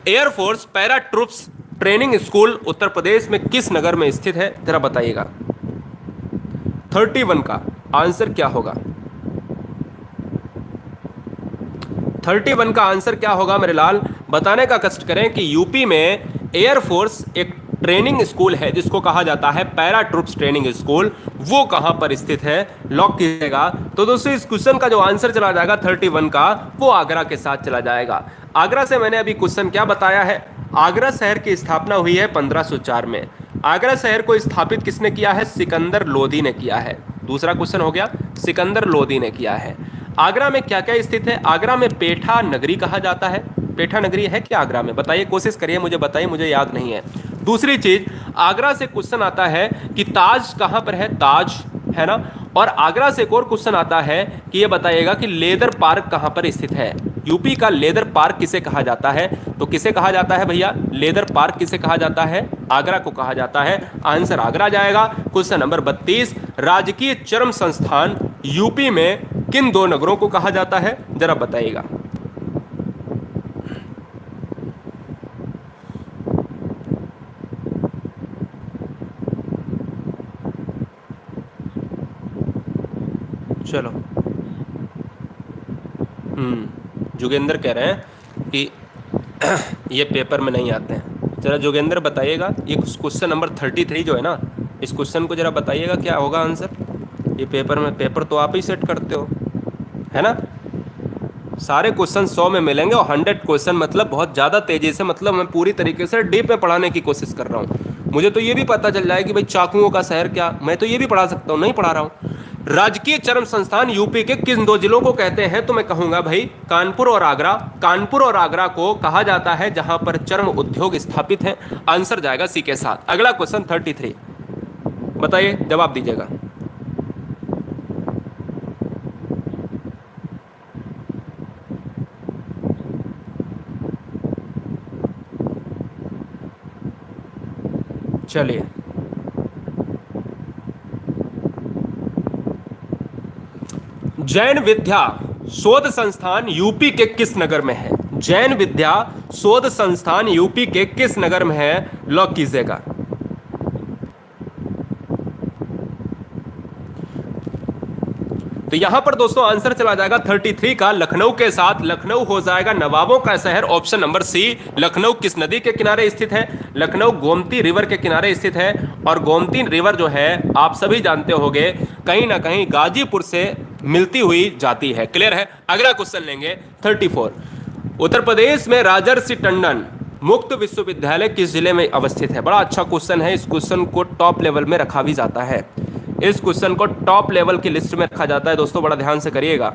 air force para troops training school Uttar Pradesh में किस नगर में स्थित है, जरा बताइएगा। 31 का आंसर क्या होगा, 31 का आंसर क्या होगा मेरे लाल, बताने का कष्ट करें कि यूपी में एयरफोर्स एक ट्रेनिंग स्कूल है जिसको कहा जाता है पैरा ट्रूप्स ट्रेनिंग स्कूल, वो कहां पर स्थित है, लॉक कीजिएगा। तो दोस्तों इस क्वेश्चन का जो आंसर चला जाएगा 31 का, वो आगरा के साथ चला जाएगा। आगरा से मैंने अभी क्वेश्चन क्या बताया है, आगरा शहर की स्थापना हुई है 1504 में। आगरा शहर को स्थापित किसने किया है, सिकंदर लोदी ने किया है। दूसरा क्वेश्चन हो गया, सिकंदर लोदी ने किया है। आगरा में क्या क्या स्थित है, आगरा में पेठा नगरी कहा जाता है। पेठा नगरी है क्या आगरा में, बताइए, कोशिश करिए, मुझे बताइए, मुझे याद नहीं है। दूसरी चीज, आगरा से क्वेश्चन आता है कि ताज कहां पर है, ताज है ना। और आगरा से एक और क्वेश्चन आता है कि ये बताइएगा कि लेदर पार्क कहां पर स्थित है। यूपी का लेदर पार्क किसे कहा जाता है, तो किसे कहा जाता है भैया, लेदर पार्क किसे कहा जाता है, आगरा को कहा जाता है, आंसर आगरा जाएगा। क्वेश्चन नंबर 32, राजकीय चर्म संस्थान यूपी में किन दो नगरों को कहा जाता है, जरा बताइएगा। चलो, जोगेंद्र कह रहे हैं कि ये पेपर में नहीं आते हैं। जरा जोगेंद्र बताइएगा, ये क्वेश्चन नंबर 33 जो है ना, इस क्वेश्चन को जरा बताइएगा क्या होगा आंसर। ये पेपर में, पेपर तो आप ही सेट करते हो, है ना। सारे क्वेश्चन 100 में मिलेंगे और 100 क्वेश्चन मतलब बहुत ज़्यादा तेज़ी से, मतलब मैं पूरी तरीके से डीप में पढ़ाने की कोशिश कर रहा हूँ। मुझे तो ये भी पता चल जाए कि भाई चाकुओं का शहर क्या, मैं तो ये भी पढ़ा सकता हूँ, नहीं पढ़ा रहा हूँ। राजकीय चर्म संस्थान यूपी के किन दो जिलों को कहते हैं? तो मैं कहूंगा भाई कानपुर और आगरा। कानपुर और आगरा को कहा जाता है जहां पर चर्म उद्योग स्थापित है। आंसर जाएगा सी के साथ। अगला क्वेश्चन 33, बताइए, जवाब दीजिएगा। चलिए, जैन विद्या शोध संस्थान यूपी के किस नगर में है? जैन विद्या शोध संस्थान यूपी के किस नगर में है? लॉक कीजिएगा। तो यहां पर दोस्तों आंसर चला जाएगा 33 का लखनऊ के साथ। लखनऊ हो जाएगा नवाबों का शहर। Option number C. लखनऊ किस नदी के किनारे स्थित है? लखनऊ गोमती रिवर के किनारे स्थित है। और गोमती रिवर जो है आप सभी जानते होंगे कहीं ना कहीं गाजीपुर से मिलती हुई जाती है। क्लियर है? अगला क्वेश्चन लेंगे 34। उत्तर प्रदेश में राजर्षि टंडन मुक्त विश्वविद्यालय किस जिले में अवस्थित है? बड़ा अच्छा क्वेश्चन है। इस क्वेश्चन को टॉप लेवल में रखा भी जाता है। इस क्वेश्चन को टॉप लेवल की लिस्ट में रखा जाता है दोस्तों, बड़ा ध्यान से करिएगा।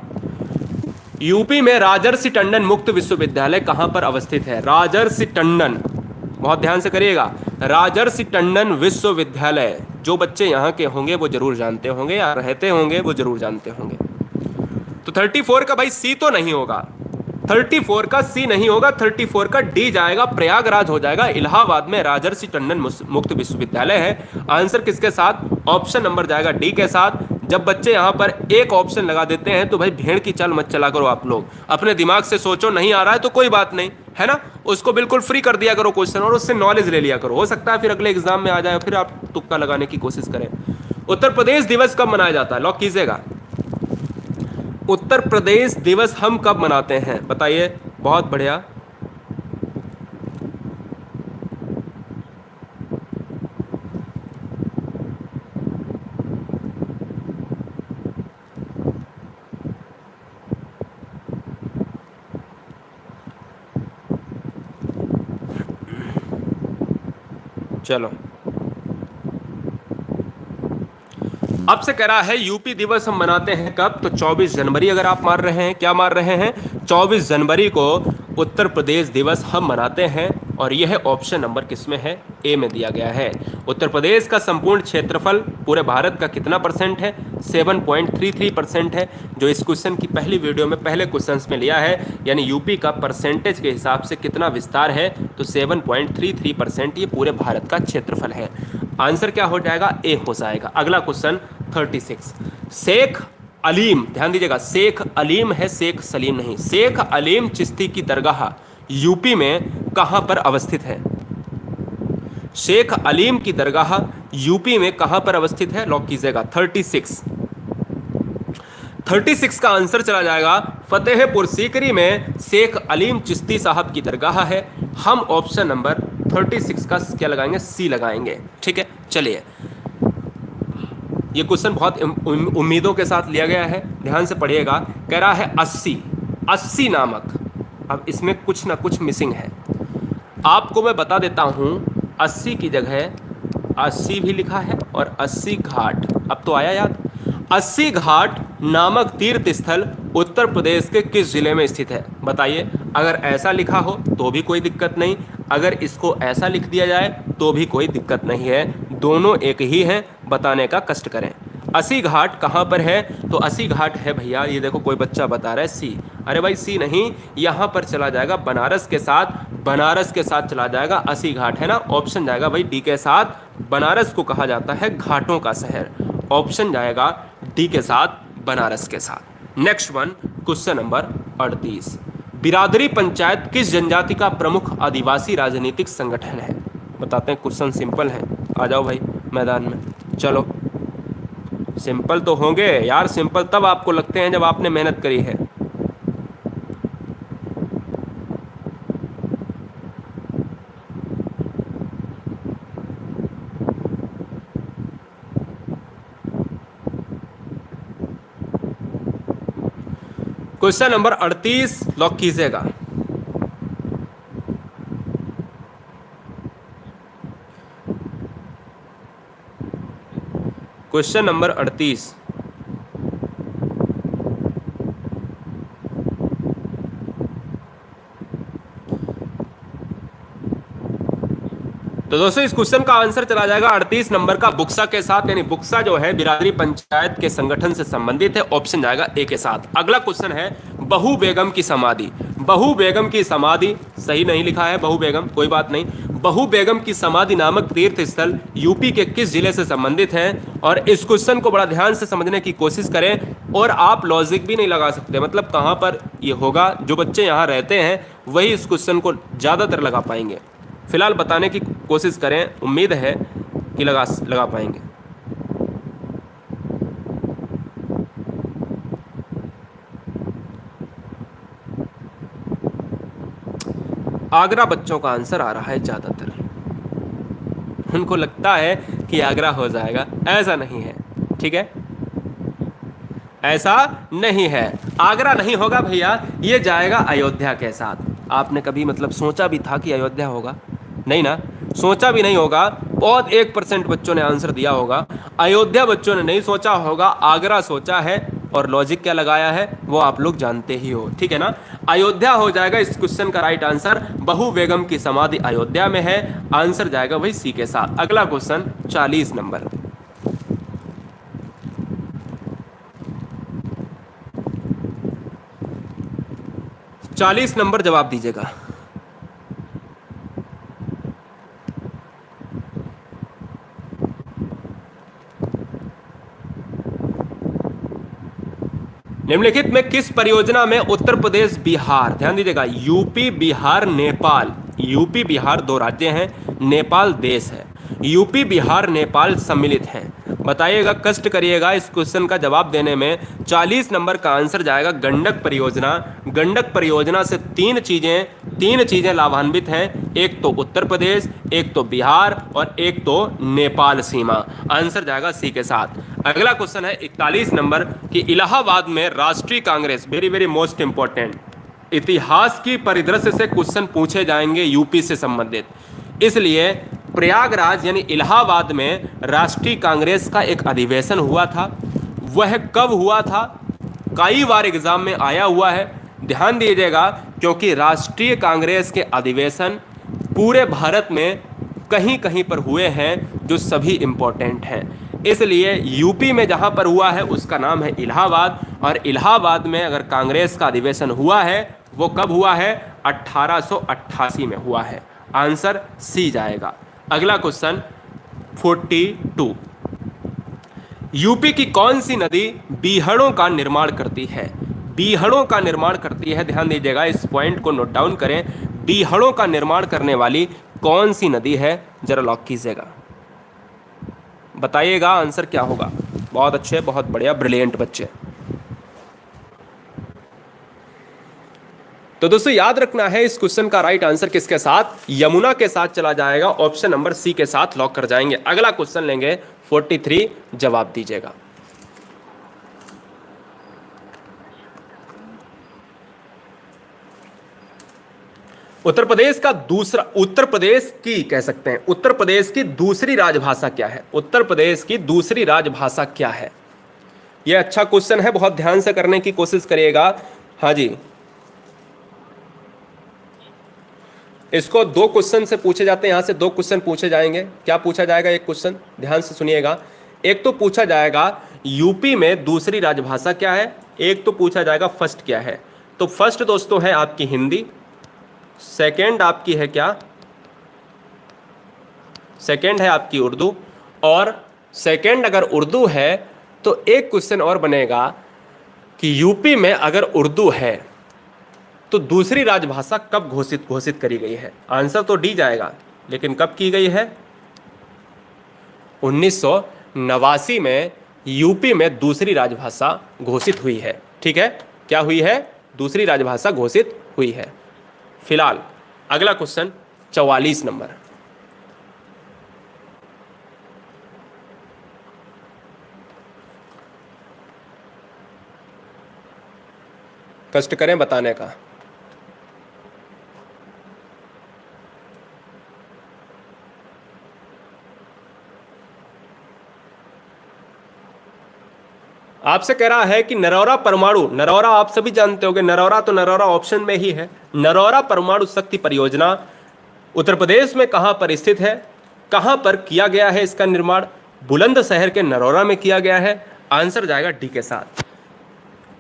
यूपी में राजर्षि टंडन मुक्त विश्वविद्यालय कहां पर अवस्थित है? राजर्षि टंडन, बहुत ध्यान से करिएगा, राजर्षि टंडन विश्वविद्यालय। जो बच्चे यहाँ के होंगे वो जरूर जानते होंगे, या रहते होंगे वो जरूर जानते होंगे। तो 34 का भाई सी तो नहीं होगा, 34 का सी नहीं होगा, 34 का डी जाएगा, प्रयागराज हो जाएगा। इलाहाबाद में राजर्षि टंडन मुक्त विश्वविद्यालय है। आंसर किसके साथ? ऑप्शन नंबर जाएगा डी के साथ। जब बच्चे यहां पर एक ऑप्शन लगा देते हैं तो भाई भेड़ की चाल मत चला करो। आप लोग अपने दिमाग से सोचो, नहीं आ रहा है तो कोई बात नहीं, है ना, उसको बिल्कुल फ्री कर दिया करो क्वेश्चन, और उससे नॉलेज ले लिया करो। हो सकता है फिर अगले एग्जाम में आ जाए, फिर आप तुक्का लगाने की कोशिश करें। उत्तर प्रदेश दिवस कब मनाया जाता है? लॉक कीजिएगा। उत्तर प्रदेश दिवस हम कब मनाते हैं? बताइए। बहुत बढ़िया। चलो, आपसे कह रहा है यूपी दिवस हम मनाते हैं कब? तो 24 जनवरी। अगर आप मार रहे हैं, क्या मार रहे हैं? 24 जनवरी को उत्तर प्रदेश दिवस हम मनाते हैं। और यह ऑप्शन नंबर किसमें है? ए में दिया गया है। उत्तर प्रदेश का संपूर्ण क्षेत्रफल पूरे भारत का कितना परसेंट है? 7.33% है, जो इस क्वेश्चन की पहली वीडियो में पहले क्वेश्चंस में लिया है। यानी यूपी का परसेंटेज के हिसाब से कितना विस्तार है? तो 7.33% ये पूरे भारत का क्षेत्रफल है। आंसर क्या हो जाएगा? ए हो जाएगा। अगला क्वेश्चन 36। शेख अलीम, ध्यान दीजिएगा, शेख अलीम है, शेख सलीम नहीं। शेख अलीम चिश्ती की दरगाह यूपी में कहां पर अवस्थित है? शेख अलीम की दरगाह यूपी में कहां पर अवस्थित है? लॉक कीजिएगा। 36 का आंसर चला जाएगा फतेहपुर सीकरी में शेख अलीम चिश्ती साहब की दरगाह है। हम ऑप्शन नंबर 36 का क्या लगाएंगे? सी लगाएंगे। ठीक है, चलिए। ये क्वेश्चन बहुत उम्मीदों के साथ लिया गया है, ध्यान से पढ़िएगा। कह रहा है 80 नामक, अब इसमें कुछ ना कुछ मिसिंग है। आपको मैं बता देता हूं, 80 की जगह 80 भी लिखा है और 80 घाट। अब तो आया याद। 80 घाट नामक तीर्थ स्थल उत्तर प्रदेश के किस जिले में स्थित है? बताइए। अगर ऐसा लिखा हो तो भी कोई दिक्कत नहीं, अगर इसको ऐसा लिख दिया जाए तो भी कोई दिक्कत नहीं है, दोनों एक ही हैं, बताने का कष्ट करें। 80 घाट कहाँ पर है? तो 80 घाट है भैया, ये देखो कोई बच्चा बता रहा है सी। अरे भाई सी नहीं, यहाँ पर चला जाएगा बनारस के साथ, बनारस के साथ चला जाएगा। 80 घाट है ना, ऑप्शन जाएगा भाई डी के साथ। बनारस को कहा जाता है घाटों का शहर। ऑप्शन जाएगा डी के साथ, बनारस के साथ। Next one, question number 38। बिरादरी पंचायत किस जनजाति का प्रमुख आदिवासी राजनीतिक संगठन है? बताते हैं, क्वेश्चन सिंपल है। आ जाओ भाई मैदान में, चलो। सिंपल तो होंगे यार, सिंपल तब आपको लगते हैं जब आपने मेहनत करी है। क्वेश्चन नंबर 38 लॉक कीजिएगा। क्वेश्चन नंबर 38, तो दोस्तों इस क्वेश्चन का आंसर चला जाएगा 38 नंबर का बुक्सा के साथ, यानी बुक्सा जो है बिरादरी पंचायत के संगठन से संबंधित है। ऑप्शन जाएगा ए के साथ। अगला क्वेश्चन है बहू बेगम की समाधि। बहू बेगम की समाधि सही नहीं लिखा है, बहू बेगम, कोई बात नहीं। बहू बेगम की समाधि नामक तीर्थ स्थल यूपी के किस जिले से संबंधित है? और इस क्वेश्चन को बड़ा ध्यान से समझने की कोशिश करें, और आप लॉजिक भी नहीं लगा सकते, मतलब कहां पर ये होगा। जो बच्चे यहां रहते हैं वही इस क्वेश्चन को ज्यादातर लगा पाएंगे। फिलहाल बताने की कोशिश करें, उम्मीद है कि लगा पाएंगे। आगरा बच्चों का आंसर आ रहा है ज्यादातर, उनको लगता है कि आगरा हो जाएगा, ऐसा नहीं है, ठीक है, ऐसा नहीं है, आगरा नहीं होगा भैया, ये जाएगा अयोध्या के साथ। आपने कभी मतलब सोचा भी था कि अयोध्या होगा? नहीं ना, सोचा भी नहीं होगा। बहुत 1% बच्चों ने आंसर दिया होगा, अयोध्या बच्चों ने नहीं सोचा होगा, आगरा सोचा है। और लॉजिक क्या लगाया है वो आप लोग जानते ही हो, ठीक है ना। अयोध्या हो जाएगा इस क्वेश्चन का राइट आंसर। बहू बेगम की समाधि अयोध्या में है, आंसर जाएगा वही सी के साथ। अगला क्वेश्चन 40 नंबर। जवाब दीजिएगा। निम्नलिखित में किस परियोजना में उत्तर प्रदेश बिहार, ध्यान दीजिएगा, यूपी बिहार नेपाल, यूपी बिहार दो राज्य हैं, नेपाल देश है, यूपी बिहार नेपाल सम्मिलित हैं। बताइएगा, कष्ट करिएगा इस क्वेश्चन का जवाब देने में। 40 नंबर का आंसर जाएगा गंडक परियोजना। गंडक परियोजना से तीन चीजें लाभान्वित हैं, एक तो उत्तर प्रदेश, एक तो बिहार और एक तो नेपाल सीमा। आंसर जाएगा सी के साथ। अगला क्वेश्चन है 41 नंबर कि इलाहाबाद में राष्ट्रीय Congress, very very most important, इतिहास की परिदृश्य से क्वेश्चन पूछे जाएंगे यूपी से संबंधित, इसलिए प्रयागराज यानी इलाहाबाद में राष्ट्रीय कांग्रेस का एक अधिवेशन हुआ था। वह कब हुआ था? कई बार एग्जाम में आया हुआ है, ध्यान दीजिएगा, क्योंकि राष्ट्रीय कांग्रेस के अधिवेशन पूरे भारत में कहीं कहीं पर हुए हैं जो सभी इंपॉर्टेंट हैं, इसलिए यूपी में जहां पर हुआ है उसका नाम है इलाहाबाद। और इलाहाबाद में अगर कांग्रेस का अधिवेशन हुआ है वो कब हुआ है? 1888 में हुआ है। आंसर सी जाएगा। अगला क्वेश्चन 42, यूपी की कौन सी नदी बीहड़ों का निर्माण करती है? बीहड़ों का निर्माण करती है, ध्यान दीजिएगा, इस पॉइंट को नोट डाउन करें। बीहड़ों का निर्माण करने वाली कौन सी नदी है? जरा लॉक कीजिएगा, बताइएगा आंसर क्या होगा। बहुत अच्छे, बहुत बढ़िया, ब्रिलियंट बच्चे। तो दोस्तों याद रखना है इस क्वेश्चन का राइट आंसर किसके साथ? यमुना के साथ चला जाएगा, ऑप्शन नंबर सी के साथ लॉक कर जाएंगे। अगला क्वेश्चन लेंगे 43, जवाब दीजिएगा। उत्तर प्रदेश की कह सकते हैं, उत्तर प्रदेश की दूसरी राजभाषा क्या है? उत्तर प्रदेश की दूसरी राजभाषा क्या है? यह अच्छा क्वेश्चन है, बहुत ध्यान से करने की कोशिश करिएगा। हाँ जी, इसको दो क्वेश्चन से पूछे जाते हैं, यहां से दो क्वेश्चन पूछे जाएंगे। क्या पूछा जाएगा? एक क्वेश्चन ध्यान से सुनिएगा। एक तो पूछा जाएगा यूपी में दूसरी राजभाषा क्या है, एक तो पूछा जाएगा फर्स्ट क्या है। तो फर्स्ट दोस्तों है आपकी हिंदी, सेकंड आपकी है क्या? सेकंड है आपकी उर्दू। और सेकंड अगर उर्दू है तो एक क्वेश्चन और बनेगा कि यूपी में अगर उर्दू है तो दूसरी राजभाषा कब घोषित करी गई है? आंसर तो डी जाएगा, लेकिन कब की गई है? 1989 में यूपी में दूसरी राजभाषा घोषित हुई है। ठीक है, क्या हुई है? दूसरी राजभाषा घोषित हुई है। फिलहाल अगला क्वेश्चन 44 नंबर। कष्ट करें बताने का। आपसे कह रहा है कि नरौरा परमाणु, नरौरा आप सभी जानते होंगे, नरौरा तो नरौरा ऑप्शन में ही है। नरौरा परमाणु शक्ति परियोजना उत्तर प्रदेश में कहां पर स्थित है? कहां पर किया गया है इसका निर्माण? बुलंदशहर के नरौरा में किया गया है। आंसर जाएगा डी के साथ।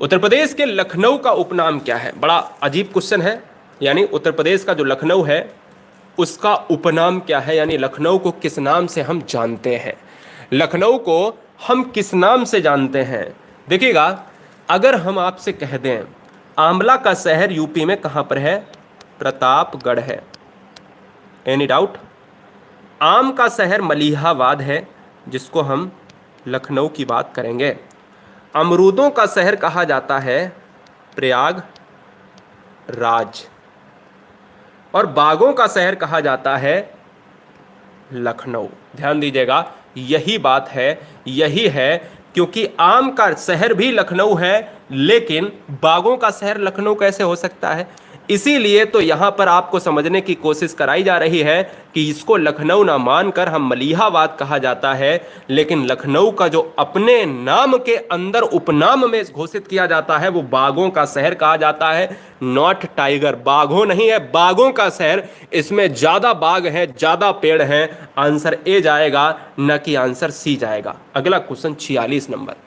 उत्तर प्रदेश के लखनऊ का उपनाम क्या है? बड़ा अजीब क्वेश्चन है। यानी उत्तर प्रदेश का जो लखनऊ है उसका उपनाम क्या है, यानी लखनऊ को किस नाम से हम जानते हैं? लखनऊ को हम किस नाम से जानते हैं? देखिएगा, अगर हम आपसे कह दें आंवला का शहर यूपी में कहां पर है? प्रतापगढ़ है। Any doubt? आम का शहर मलिहाबाद है, जिसको हम लखनऊ की बात करेंगे। अमरूदों का शहर कहा जाता है प्रयागराज, और बागों का शहर कहा जाता है लखनऊ। ध्यान दीजिएगा, यही बात है, यही है, क्योंकि आम का शहर भी लखनऊ है, लेकिन बागों का शहर लखनऊ कैसे हो सकता है? इसीलिए तो यहां पर आपको समझने की कोशिश कराई जा रही है कि इसको लखनऊ ना मानकर हम मलिहाबाद कहा जाता है, लेकिन लखनऊ का जो अपने नाम के अंदर उपनाम में घोषित किया जाता है वो बागों का शहर कहा जाता है। नॉट टाइगर, बाघों नहीं है, बागों का शहर। इसमें ज्यादा बाघ हैं, ज्यादा पेड़ हैं। आंसर ए जाएगा, न कि आंसर सी जाएगा। अगला क्वेश्चन 46 नंबर।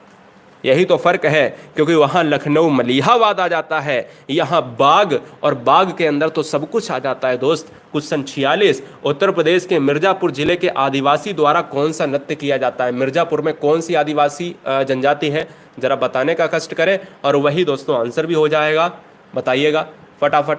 यही तो फर्क है, क्योंकि वहां लखनऊ मलिहाबाद आ जाता है, यहां बाग, और बाग के अंदर तो सब कुछ आ जाता है दोस्त। क्वेश्चन 46, उत्तर प्रदेश के मिर्जापुर जिले के आदिवासी द्वारा कौन सा नृत्य किया जाता है? मिर्जापुर में कौन सी आदिवासी जनजाति है? जरा बताने का कष्ट करें, और वही दोस्तों आंसर भी हो जाएगा। बताइएगा फटाफट।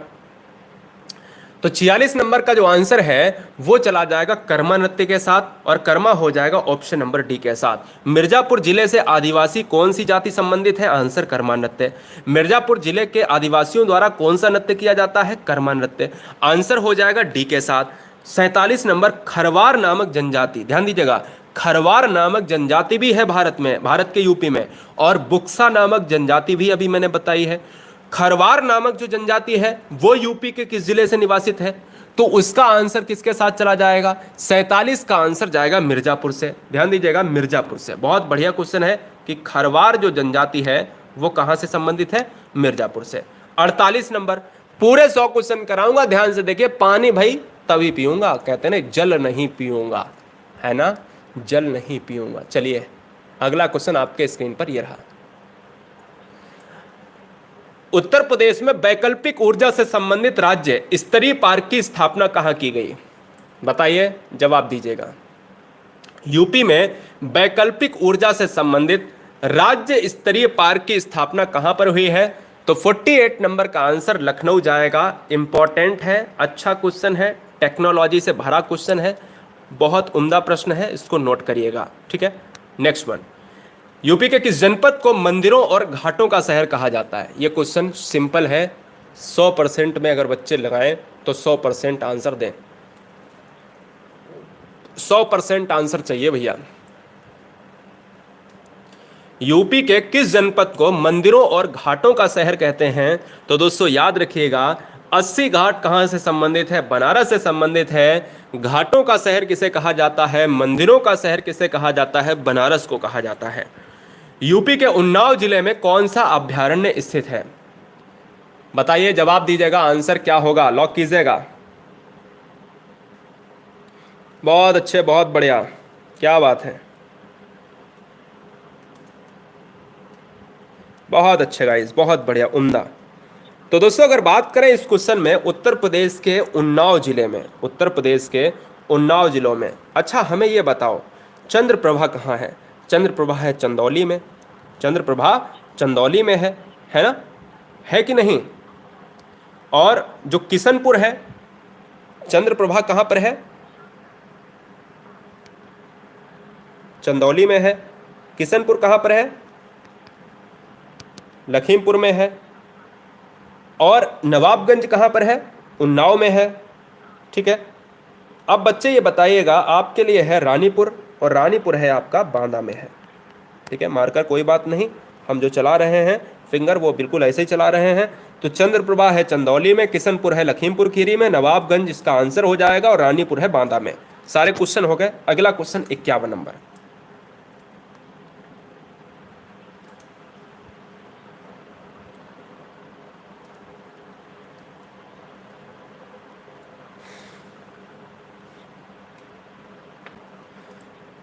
तो 46 नंबर का जो आंसर है वो चला जाएगा कर्मा नृत्य के साथ, और कर्मा हो जाएगा ऑप्शन नंबर डी के साथ। मिर्जापुर जिले से आदिवासी कौन सी जाति संबंधित है? आंसर कर्मा नृत्य। मिर्जापुर जिले के आदिवासियों द्वारा कौन सा नृत्य किया जाता है? कर्मा नृत्य। आंसर हो जाएगा डी के साथ। 47 नंबर, खरवार नामक जनजाति, ध्यान दीजिएगा, खरवार नामक जनजाति भी है भारत में, भारत के यूपी में, और बुक्सा नामक जनजाति भी अभी मैंने बताई है। खरवार नामक जो जनजाति है वो यूपी के किस जिले से निवासित है? तो उसका आंसर किसके साथ चला जाएगा? 47 का आंसर जाएगा मिर्जापुर से। ध्यान दीजिएगा, मिर्जापुर से। बहुत बढ़िया क्वेश्चन है कि खरवार जो जनजाति है वो कहां से संबंधित है? मिर्जापुर से। 48 नंबर, पूरे 100 क्वेश्चन कराऊंगा, ध्यान से देखिए। पानी भाई तभी पीऊंगा, कहते हैं ना, जल नहीं पीऊंगा, है ना, जल नहीं पीऊंगा। चलिए अगला क्वेश्चन आपके स्क्रीन पर ये रहा। उत्तर प्रदेश में वैकल्पिक ऊर्जा से संबंधित राज्य स्तरीय पार्क की स्थापना कहां की गई? बताइए, जवाब दीजिएगा। यूपी में वैकल्पिक ऊर्जा से संबंधित राज्य स्तरीय पार्क की स्थापना कहां पर हुई है? तो 48 नंबर का आंसर लखनऊ जाएगा। इंपॉर्टेंट है, अच्छा क्वेश्चन है, टेक्नोलॉजी से भरा क्वेश्चन है, बहुत उम्दा प्रश्न है, इसको नोट करिएगा। ठीक है, नेक्स्ट वन। यूपी के किस जनपद को मंदिरों और घाटों का शहर कहा जाता है? यह क्वेश्चन सिंपल है, 100% में अगर बच्चे लगाएं तो 100% आंसर दें। 100% आंसर चाहिए भैया। यूपी के किस जनपद को मंदिरों और घाटों का शहर कहते हैं? तो दोस्तों याद रखिएगा, 80 घाट कहां से संबंधित है? बनारस से संबंधित है। घाटों का शहर किसे कहा जाता है? मंदिरों का शहर किसे कहा जाता है? बनारस को कहा जाता है। यूपी के उन्नाव जिले में कौन सा अभ्यारण्य स्थित है? बताइए, जवाब दीजिएगा, आंसर क्या होगा? लॉक कीजिएगा। बहुत अच्छे, बहुत बढ़िया, क्या बात है, बहुत अच्छे गाइस, बहुत बढ़िया, उम्दा। तो दोस्तों अगर बात करें इस क्वेश्चन में, उत्तर प्रदेश के उन्नाव जिले में, उत्तर प्रदेश के उन्नाव जिलों में, अच्छा हमें ये बताओ चंद्रप्रभा कहाँ है? चंद्रप्रभा है चंदौली में, चंद्रप्रभा चंदौली में है ना, है कि नहीं? और जो किशनपुर है, चंद्रप्रभा कहाँ पर है? चंदौली में है। किशनपुर कहाँ पर है? लखीमपुर में है। और नवाबगंज कहाँ पर है? उन्नाव में है। ठीक है, अब बच्चे ये बताइएगा, आपके लिए है रानीपुर, और रानीपुर है आपका बांदा में है। ठीक है, मार्कर कोई बात नहीं, हम जो चला रहे हैं फिंगर वो बिल्कुल ऐसे ही चला रहे हैं। तो चंद्रप्रभा है चंदौली में, किशनपुर है लखीमपुर खीरी में, नवाबगंज इसका आंसर हो जाएगा, और रानीपुर है बांदा में। सारे क्वेश्चन हो गए। अगला क्वेश्चन 51 नंबर।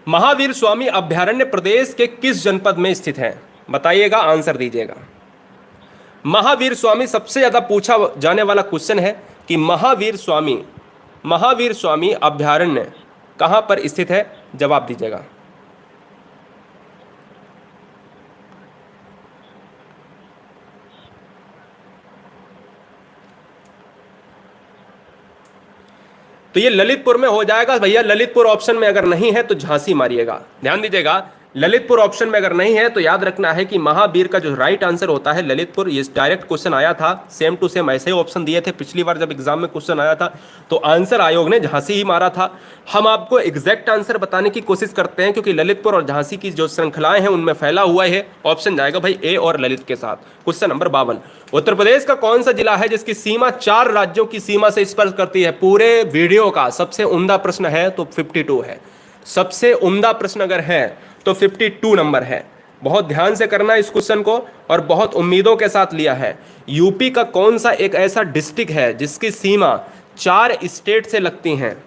महावीर स्वामी अभयारण्य प्रदेश के किस जनपद में स्थित है? बताइएगा, आंसर दीजिएगा। महावीर स्वामी सबसे ज्यादा पूछा जाने वाला क्वेश्चन है कि महावीर स्वामी अभयारण्य कहां पर स्थित है? जवाब दीजिएगा। तो ये ललितपुर में हो जाएगा भैया। ललितपुर ऑप्शन में अगर नहीं है तो झांसी मारिएगा। ध्यान दीजिएगा, ललितपुर ऑप्शन में अगर नहीं है तो याद रखना है कि महावीर का जो राइट आंसर होता है ललितपुर। ये डायरेक्ट क्वेश्चन आया था, सेम टू सेम ऐसे ही ऑप्शन दिए थे पिछली बार जब एग्जाम में क्वेश्चन आया था, तो आंसर आयोग ने झांसी ही मारा था। हम आपको एग्जैक्ट आंसर बताने की कोशिश करते हैं क्योंकि ललितपुर और झांसी की जो श्रृंखलाएं हैं उनमें फैला हुआ है। ऑप्शन जाएगा भाई ए और ललित के साथ। क्वेश्चन नंबर 52, उत्तर प्रदेश का कौन सा जिला है जिसकी सीमा 4 राज्यों की सीमा से स्पर्श करती है? पूरे वीडियो का सबसे उम्दा प्रश्न है तो 52 है। सबसे उम्दा प्रश्न अगर है तो 52 नंबर है। बहुत ध्यान से करना इस क्वेश्चन को और बहुत उम्मीदों के साथ लिया है। यूपी का कौन सा एक ऐसा डिस्ट्रिक्ट है जिसकी सीमा 4 स्टेट से लगती हैं?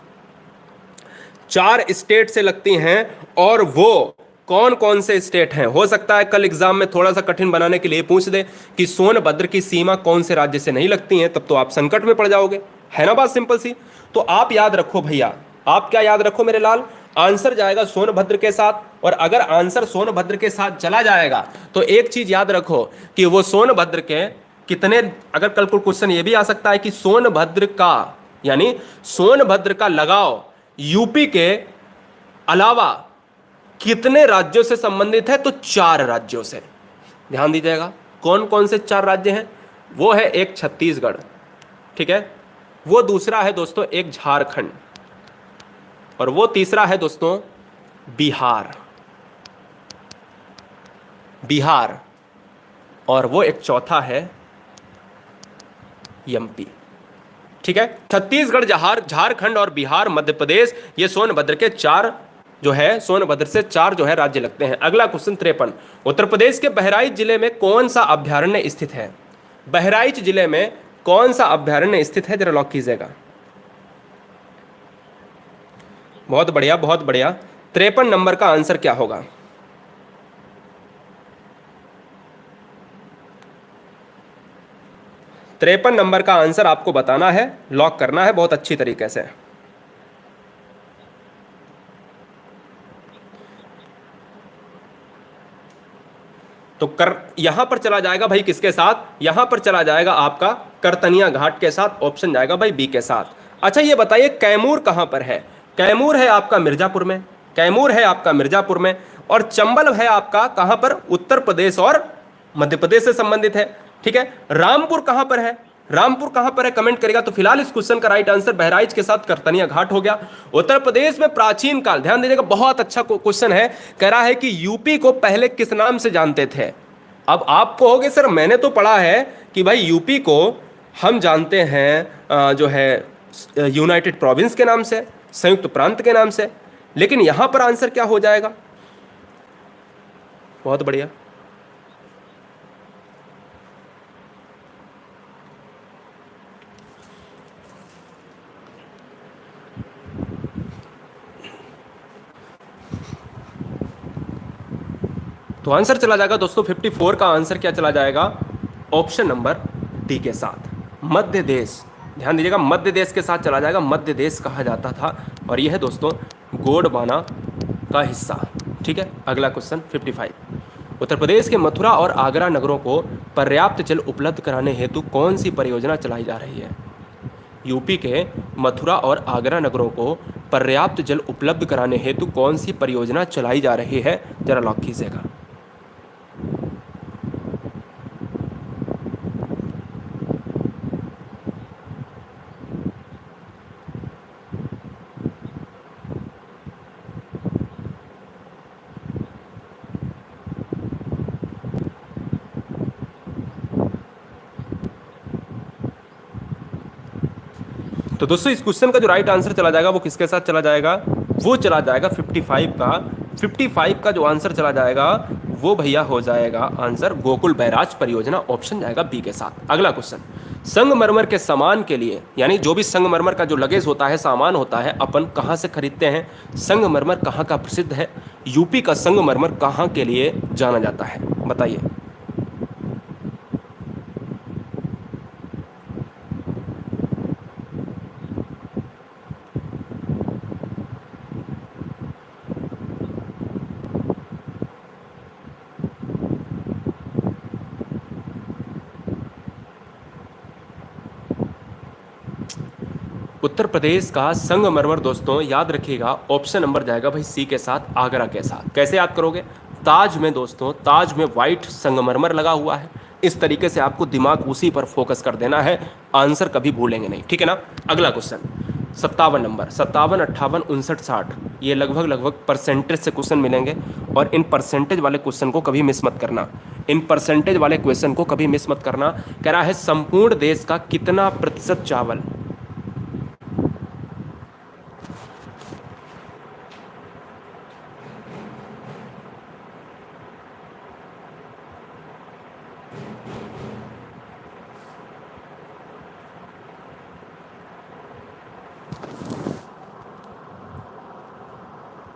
4 स्टेट से लगती हैं, और वो कौन कौन से स्टेट हैं? हो सकता है कल एग्जाम में थोड़ा सा कठिन बनाने के लिए पूछ दे कि सोनभद्र की सीमा कौन से राज्य से नहीं लगती हैं, तब तो आप संकट में पड़ जाओगे। है ना बात सिंपल सी। तो आप याद रखो भैया, आप क्या याद रखो मेरे लाल, आंसर जाएगा सोनभद्र के साथ। और अगर आंसर सोनभद्र के साथ चला जाएगा तो एक चीज याद रखो कि वो सोनभद्र के कितने, अगर कल को क्वेश्चन ये भी आ सकता है कि सोनभद्र का यानी सोनभद्र का लगाव यूपी के अलावा कितने राज्यों से संबंधित है? तो 4 राज्यों से। ध्यान दीजिएगा, कौन कौन से 4 राज्य हैं? वो है एक छत्तीसगढ़, ठीक है, वो दूसरा है दोस्तों एक झारखंड, और वो तीसरा है दोस्तों बिहार, और वो एक चौथा है एमपी। ठीक है, छत्तीसगढ़, झारखंड और बिहार, मध्य प्रदेश, ये सोनभद्र के 4 जो है, सोनभद्र से 4 जो है राज्य लगते हैं। अगला क्वेश्चन 53, उत्तर प्रदेश के बहराइच जिले में कौन सा अभ्यारण्य स्थित है? बहराइच जिले में कौन सा अभ्यारण्य स्थित है? जरा लॉक कीजिएगा। बहुत बढ़िया, बहुत बढ़िया। 53 नंबर का आंसर क्या होगा? तिरपन नंबर का आंसर आपको बताना है, लॉक करना है बहुत अच्छी तरीके से। तो यहां पर चला जाएगा भाई किसके साथ? यहां पर चला जाएगा आपका करतनिया घाट के साथ। ऑप्शन जाएगा भाई बी के साथ। अच्छा ये बताइए कैमूर कहां पर है? कैमूर है आपका मिर्जापुर में, कैमूर है आपका मिर्जापुर में, और चंबल है आपका कहां पर? उत्तर प्रदेश और मध्य प्रदेश से संबंधित है। ठीक है, रामपुर कहां पर है? रामपुर कहां पर है कमेंट करेगा। तो फिलहाल इस क्वेश्चन का राइट आंसर बहराइच के साथ करतनिया घाट हो गया। उत्तर प्रदेश में प्राचीन काल, ध्यान दीजिएगा बहुत अच्छा क्वेश्चन है, कह रहा है कि यूपी को पहले किस नाम से जानते थे? अब आप कहोगे सर मैंने तो पढ़ा है कि भाई यूपी को हम जानते हैं जो है यूनाइटेड प्रोविंस के नाम से, संयुक्त प्रांत के नाम से, लेकिन यहां पर आंसर क्या हो जाएगा? बहुत बढ़िया, तो आंसर चला जाएगा दोस्तों 54 का आंसर क्या चला जाएगा? ऑप्शन नंबर डी के साथ, मध्य देश। ध्यान दीजिएगा मध्य देश के साथ चला जाएगा, मध्य देश कहा जाता था, और यह है दोस्तों गोंडवाना का हिस्सा। ठीक है, अगला क्वेश्चन 55, उत्तर प्रदेश के मथुरा और आगरा नगरों को पर्याप्त जल उपलब्ध कराने हेतु कौन सी परियोजना चलाई जा रही है? यूपी के मथुरा और आगरा नगरों को पर्याप्त जल उपलब्ध कराने हेतु कौन सी परियोजना चलाई जा रही है? जरा लॉक कीजिएगा। तो दोस्तों इस क्वेश्चन का जो राइट आंसर चला जाएगा वो किसके साथ चला जाएगा? वो चला जाएगा 55 का। 55 का जो आंसर चला जाएगा वो भैया हो जाएगा आंसर गोकुल बैराज परियोजना, ऑप्शन जाएगा बी के साथ। अगला क्वेश्चन, संगमरमर के सामान के लिए, यानी जो भी संगमरमर का जो लगेज होता है, सामान होता है, अपन कहाँ से खरीदते हैं? संगमरमर कहाँ का प्रसिद्ध है? यूपी का संगमरमर कहाँ के लिए जाना जाता है, बताइए। उत्तर प्रदेश का संगमरमर दोस्तों याद रखिएगा, ऑप्शन नंबर जाएगा भाई सी के साथ, आगरा के साथ। कैसे याद करोगे? ताज में दोस्तों, ताज में वाइट संगमरमर लगा हुआ है। इस तरीके से आपको दिमाग उसी पर फोकस कर देना है, आंसर कभी भूलेंगे नहीं, ठीक है ना। अगला क्वेश्चन 57 नंबर, 57, 58, 59, 60, ये लगभग लगभग परसेंटेज से क्वेश्चन मिलेंगे, और इन परसेंटेज वाले क्वेश्चन को कभी मिस मत करना। इन परसेंटेज वाले क्वेश्चन को कभी मिस मत करना। कह रहा है संपूर्ण देश का कितना प्रतिशत चावल,